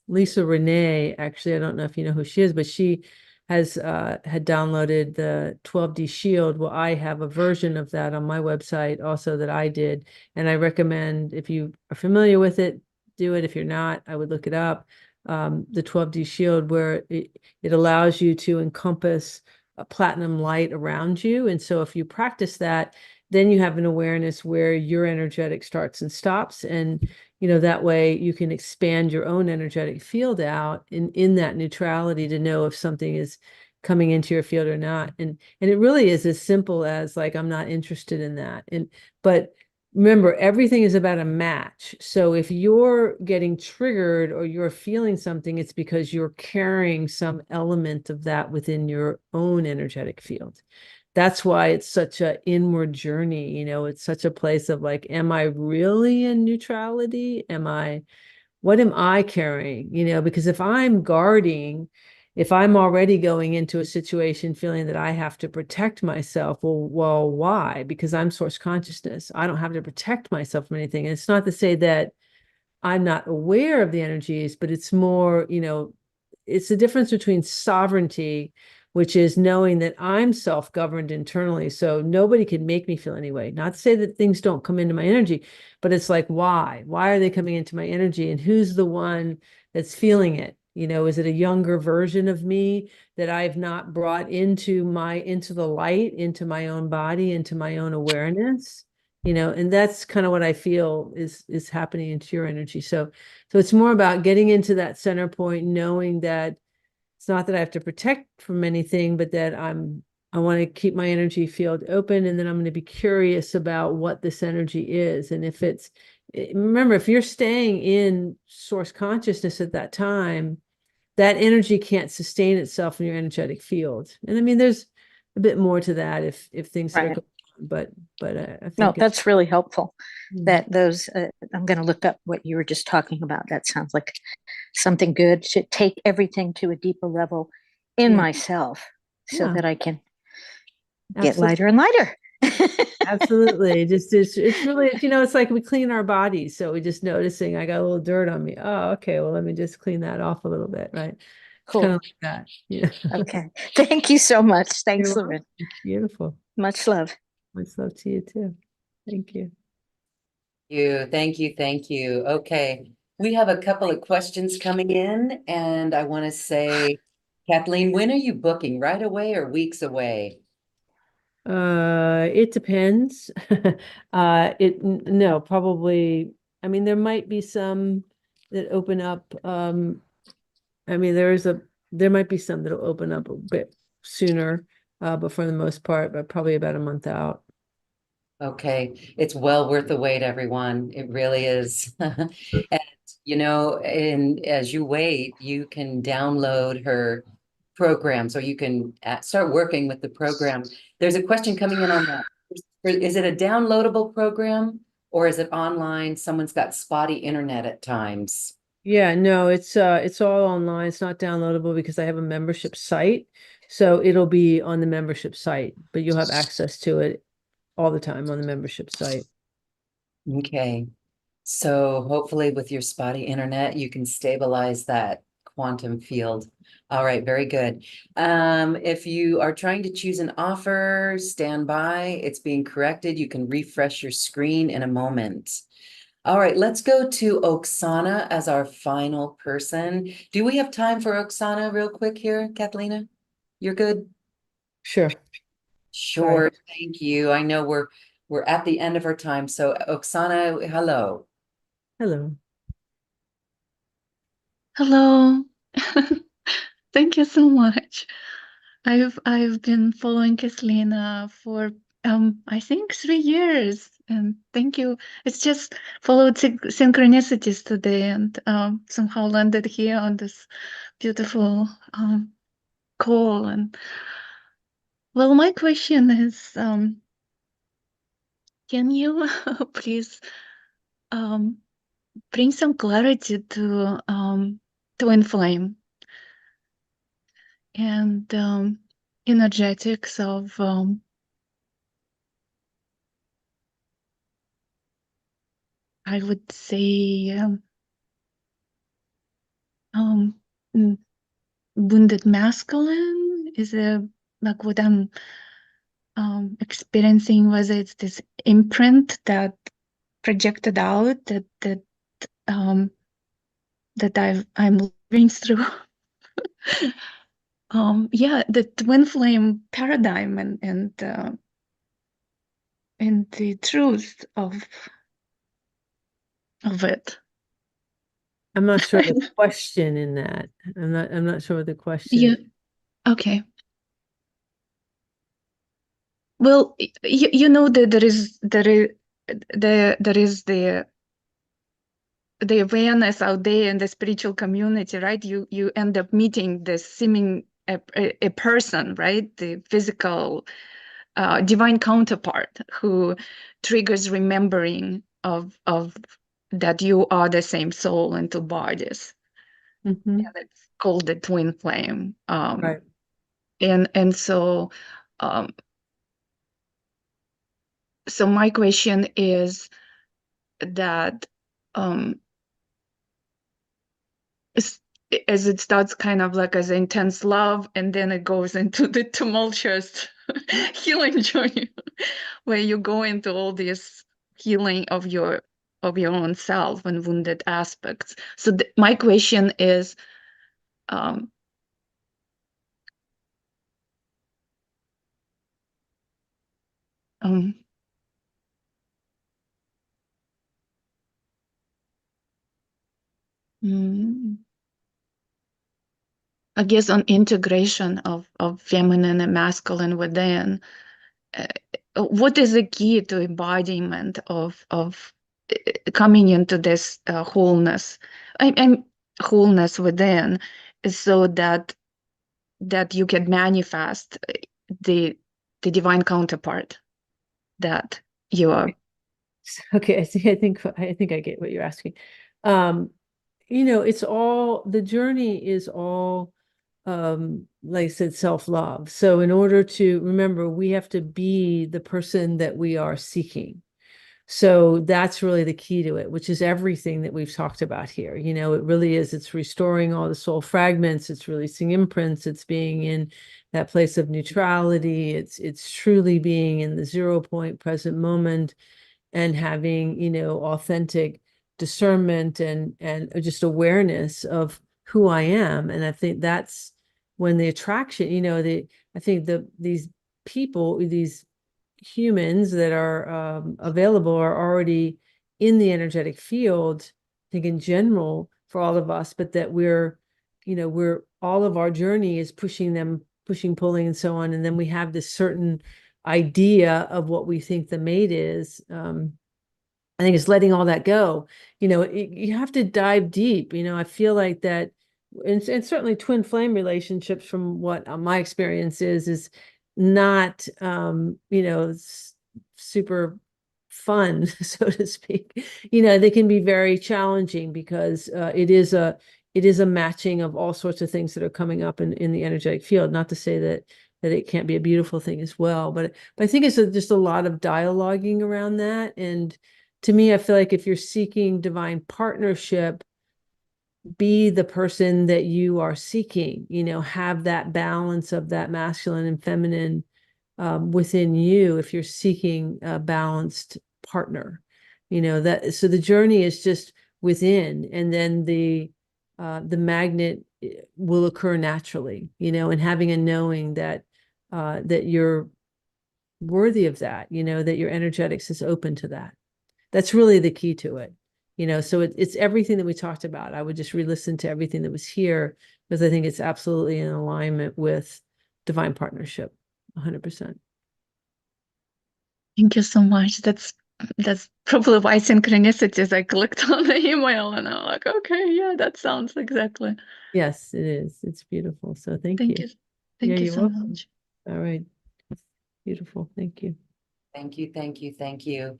Lisa Renee, actually, I don't know if you know who she is, but she has had downloaded the 12D Shield. Well, I have a version of that on my website also that I did. And I recommend, if you are familiar with it, do it. If you're not, I would look it up. the 12D shield, where it allows you to encompass a platinum light around you. And so if you practice that, then you have an awareness where your energetic starts and stops. And, that way you can expand your own energetic field out in that neutrality to know if something is coming into your field or not. And it really is as simple as like, I'm not interested in that. But remember, everything is about a match. So if you're getting triggered or you're feeling something, it's because you're carrying some element of that within your own energetic field. That's why it's such an inward journey. It's such a place of like, am I really in neutrality? What am I carrying? Because if I'm guarding, if I'm already going into a situation feeling that I have to protect myself, well, why? Because I'm source consciousness. I don't have to protect myself from anything. And it's not to say that I'm not aware of the energies, but it's more, it's the difference between sovereignty, which is knowing that I'm self-governed internally. So nobody can make me feel any way. Not to say that things don't come into my energy, but it's like, why? Why are they coming into my energy? And who's the one that's feeling it? Is it a younger version of me that I've not brought into the light, into my own body, into my own awareness? And that's kind of what I feel is happening into your energy. So it's more about getting into that center point, knowing that it's not that I have to protect from anything, but that I want to keep my energy field open, and then I'm going to be curious about what this energy is. And remember, if you're staying in source consciousness at that time, that energy can't sustain itself in your energetic field. And I mean, there's a bit more to that if things Right. are, but I think No, that's really helpful. Mhm. I'm going to look up what you were just talking about. That sounds like something good to take everything to a deeper level in Yeah. myself so Yeah. that I can get Absolutely. lighter and lighter. Absolutely. It's really, it's like we clean our bodies. So we just noticing I got a little dirt on me. Oh, okay. Well, let me just clean that off a little bit. Right. It's kind Cool. of like that. Yeah. Okay. Thank you so much. Thanks, You're welcome. Lorraine. Beautiful. Much love. Much love to you too. Thank you. Thank you. Thank you. Okay. We have a couple of questions coming in, and I want to say, Kathleen, when are you booking? Right away or weeks away? It depends. No, probably. I mean, there might be some that open up. I mean, there might be some that'll open up a bit sooner, but for the most part, but probably about a month out. Okay, it's well worth the wait, everyone. It really is. And as you wait, you can download her program, so you can start working with the program. There's a question coming in on that. Is it a downloadable program or is it online? Someone's got spotty internet at times. Yeah, no, it's all online. It's not downloadable because I have a membership site. So it'll be on the membership site, but you'll have access to it all the time on the membership site. Okay. So hopefully with your spotty internet, you can stabilize that quantum field. All right, very good. If you are trying to choose an offer, stand by. It's being corrected. You can refresh your screen in a moment. All right, let's go to Oksana as our final person. Do we have time for Oksana real quick here, Cathleena? You're good? Sure. Sure, thank you. I know we're at the end of our time. So Oksana, hello. Hello. Hello. Thank you so much. I've been following Cathleena for I think 3 years, and thank you. It's just followed synchronicities today, and somehow landed here on this beautiful call. And well, my question is, can you please bring some clarity to twin flame and energetics of I would say mm, wounded masculine is a like what I'm experiencing, whether it's this imprint that projected out that I'm rings through. Yeah, the twin flame paradigm and the truth of it. I'm not sure the question in that. I'm not sure what the question Yeah. is. Okay. Well, you know that there is the awareness out there in the spiritual community, right? You end up meeting this seeming a person, right? The physical divine counterpart who triggers remembering of that you are the same soul in two bodies. Mhm. And it's called the twin flame. Right. And so so my question is that as it starts kind of like as intense love, and then it goes into the tumultuous healing journey, where you go into all this healing of your own self and wounded aspects. So my question is, um, um, mm, I guess on integration of feminine and masculine within. Uh, what is the key to embodiment of coming into this wholeness? I'm wholeness within, so that you can manifest the divine counterpart that you are. Okay, I think I get what you're asking. It's all the journey is all like I said, self-love. So in order to remember, we have to be the person that we are seeking. So that's really the key to it, which is everything that we've talked about here. It really is. It's restoring all the soul fragments. It's releasing imprints. It's being in that place of neutrality. It's truly being in the 0 point present moment and having, authentic discernment and just awareness of who I am. And I think that's when the attraction, I think these people, these humans that are available are already in the energetic field, I think in general for all of us, but that we're all of our journey is pushing, pulling, and so on. And then we have this certain idea of what we think the mate is. I think it's letting all that go. You have to dive deep. I feel like that, and certainly twin flame relationships, from what my experience is not, super fun, so to speak. They can be very challenging because it is a matching of all sorts of things that are coming up in the energetic field. Not to say that it can't be a beautiful thing as well, but I think it's just a lot of dialoguing around that. And to me, I feel like if you're seeking divine partnership, be the person that you are seeking, have that balance of that masculine and feminine within you if you're seeking a balanced partner. So the journey is just within, and then the magnet will occur naturally, and having a knowing that that you're worthy of that, that your energetics is open to that. That's really the key to it. So it's everything that we talked about. I would just re-listen to everything that was here, because I think it's absolutely in alignment with divine partnership, 100%. Thank you so much. That's probably why synchronicities. I clicked on the email and I'm like, okay, yeah, that sounds exactly. Yes, it is. It's beautiful. So thank you. Thank you. Yeah, Thank you you're so welcome. much. All right. Beautiful. Thank you. Thank you, thank you, thank you.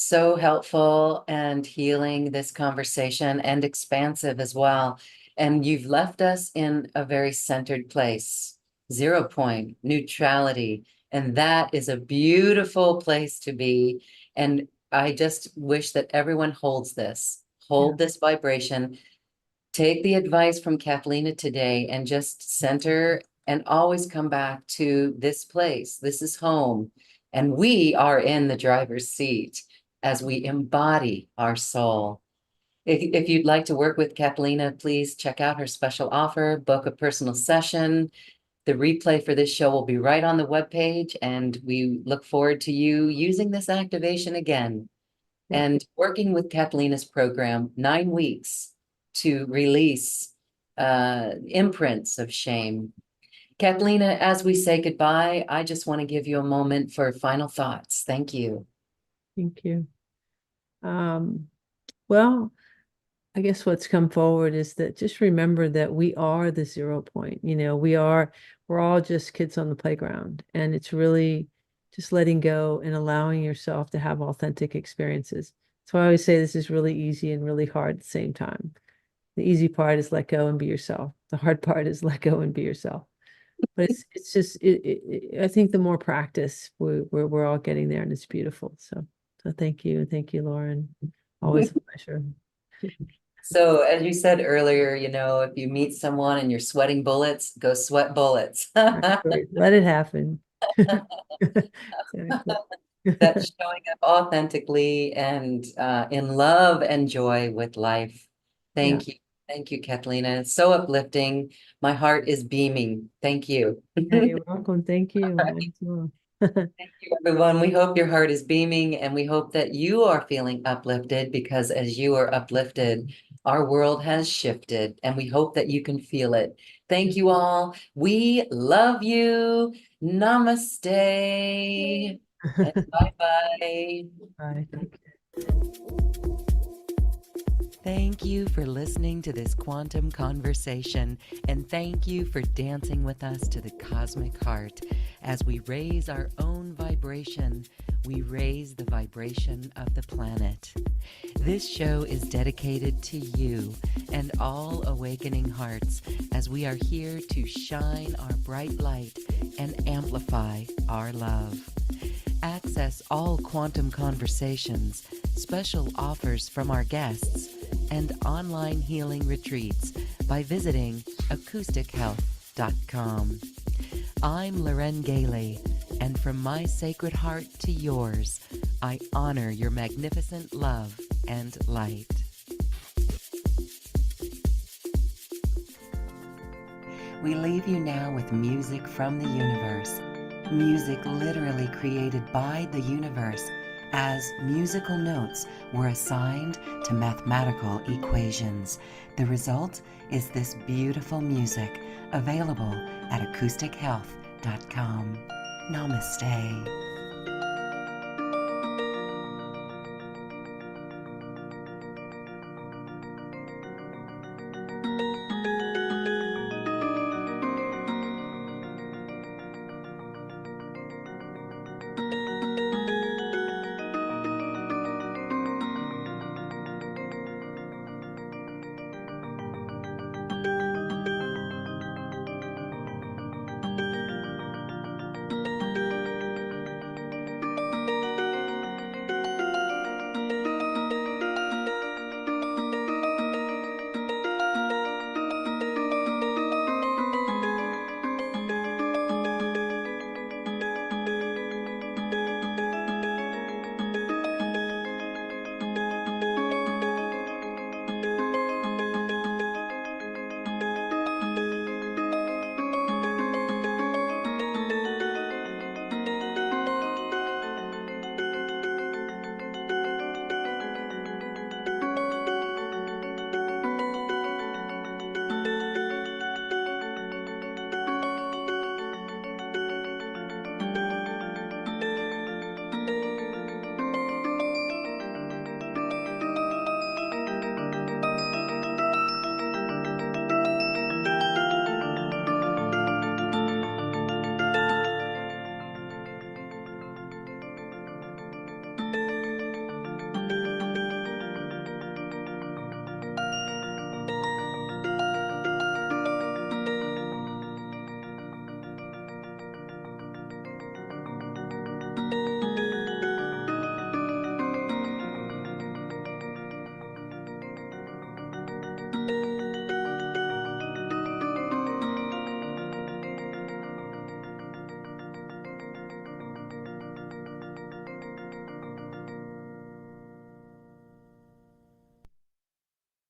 So helpful and healing, this conversation, and expansive as well. And you've left us in a very centered place, 0 point, neutrality. And that is a beautiful place to be. And I just wish that everyone holds this, hold this vibration. Take the advice from Cathleena today and just center and always come back to this place. This is home. And we are in the driver's seat as we embody our soul. If you'd like to work with Cathleena, please check out her special offer, book a personal session. The replay for this show will be right on the webpage, and we look forward to you using this activation again Yeah. and working with Cathleena's program, 9 weeks to release imprints of shame. Cathleena, as we say goodbye, I just want to give you a moment for final thoughts. Thank you. Thank you. Well, I guess what's come forward is that just remember that we are the 0 point. We're all just kids on the playground, and it's really just letting go and allowing yourself to have authentic experiences. So I always say this is really easy and really hard at the same time. The easy part is let go and be yourself. The hard part is let go and be yourself. But it's just I think the more practice, we're all getting there, and it's beautiful. So thank you, Lauren. Always a pleasure. So as you said earlier, if you meet someone and you're sweating bullets, go sweat bullets. Right. Let it happen. Exactly. That's showing up authentically and in love and joy with life. Thank you. Thank you, Cathleena. It's so uplifting. My heart is beaming. Thank you. Yeah, you're welcome. Thank you. Mine as well. Thank you, everyone. We hope your heart is beaming, and we hope that you are feeling uplifted, because as you are uplifted, our world has shifted, and we hope that you can feel it. Thank you all. We love you. Namaste. And bye-bye. Bye. Take care. Thank you for listening to this quantum conversation, and thank you for dancing with us to the cosmic heart. As we raise our own vibration, we raise the vibration of the planet. This show is dedicated to you and all awakening hearts, as we are here to shine our bright light and amplify our love. Access all quantum conversations, special offers from our guests, and online healing retreats by visiting acoustichealth.com. I'm Loren Gailey, and from my sacred heart to yours, I honor your magnificent love and light. We leave you now with music from the universe. Music literally created by the universe, as musical notes were assigned to mathematical equations. The result is this beautiful music, available at acoustichealth.com. Namaste.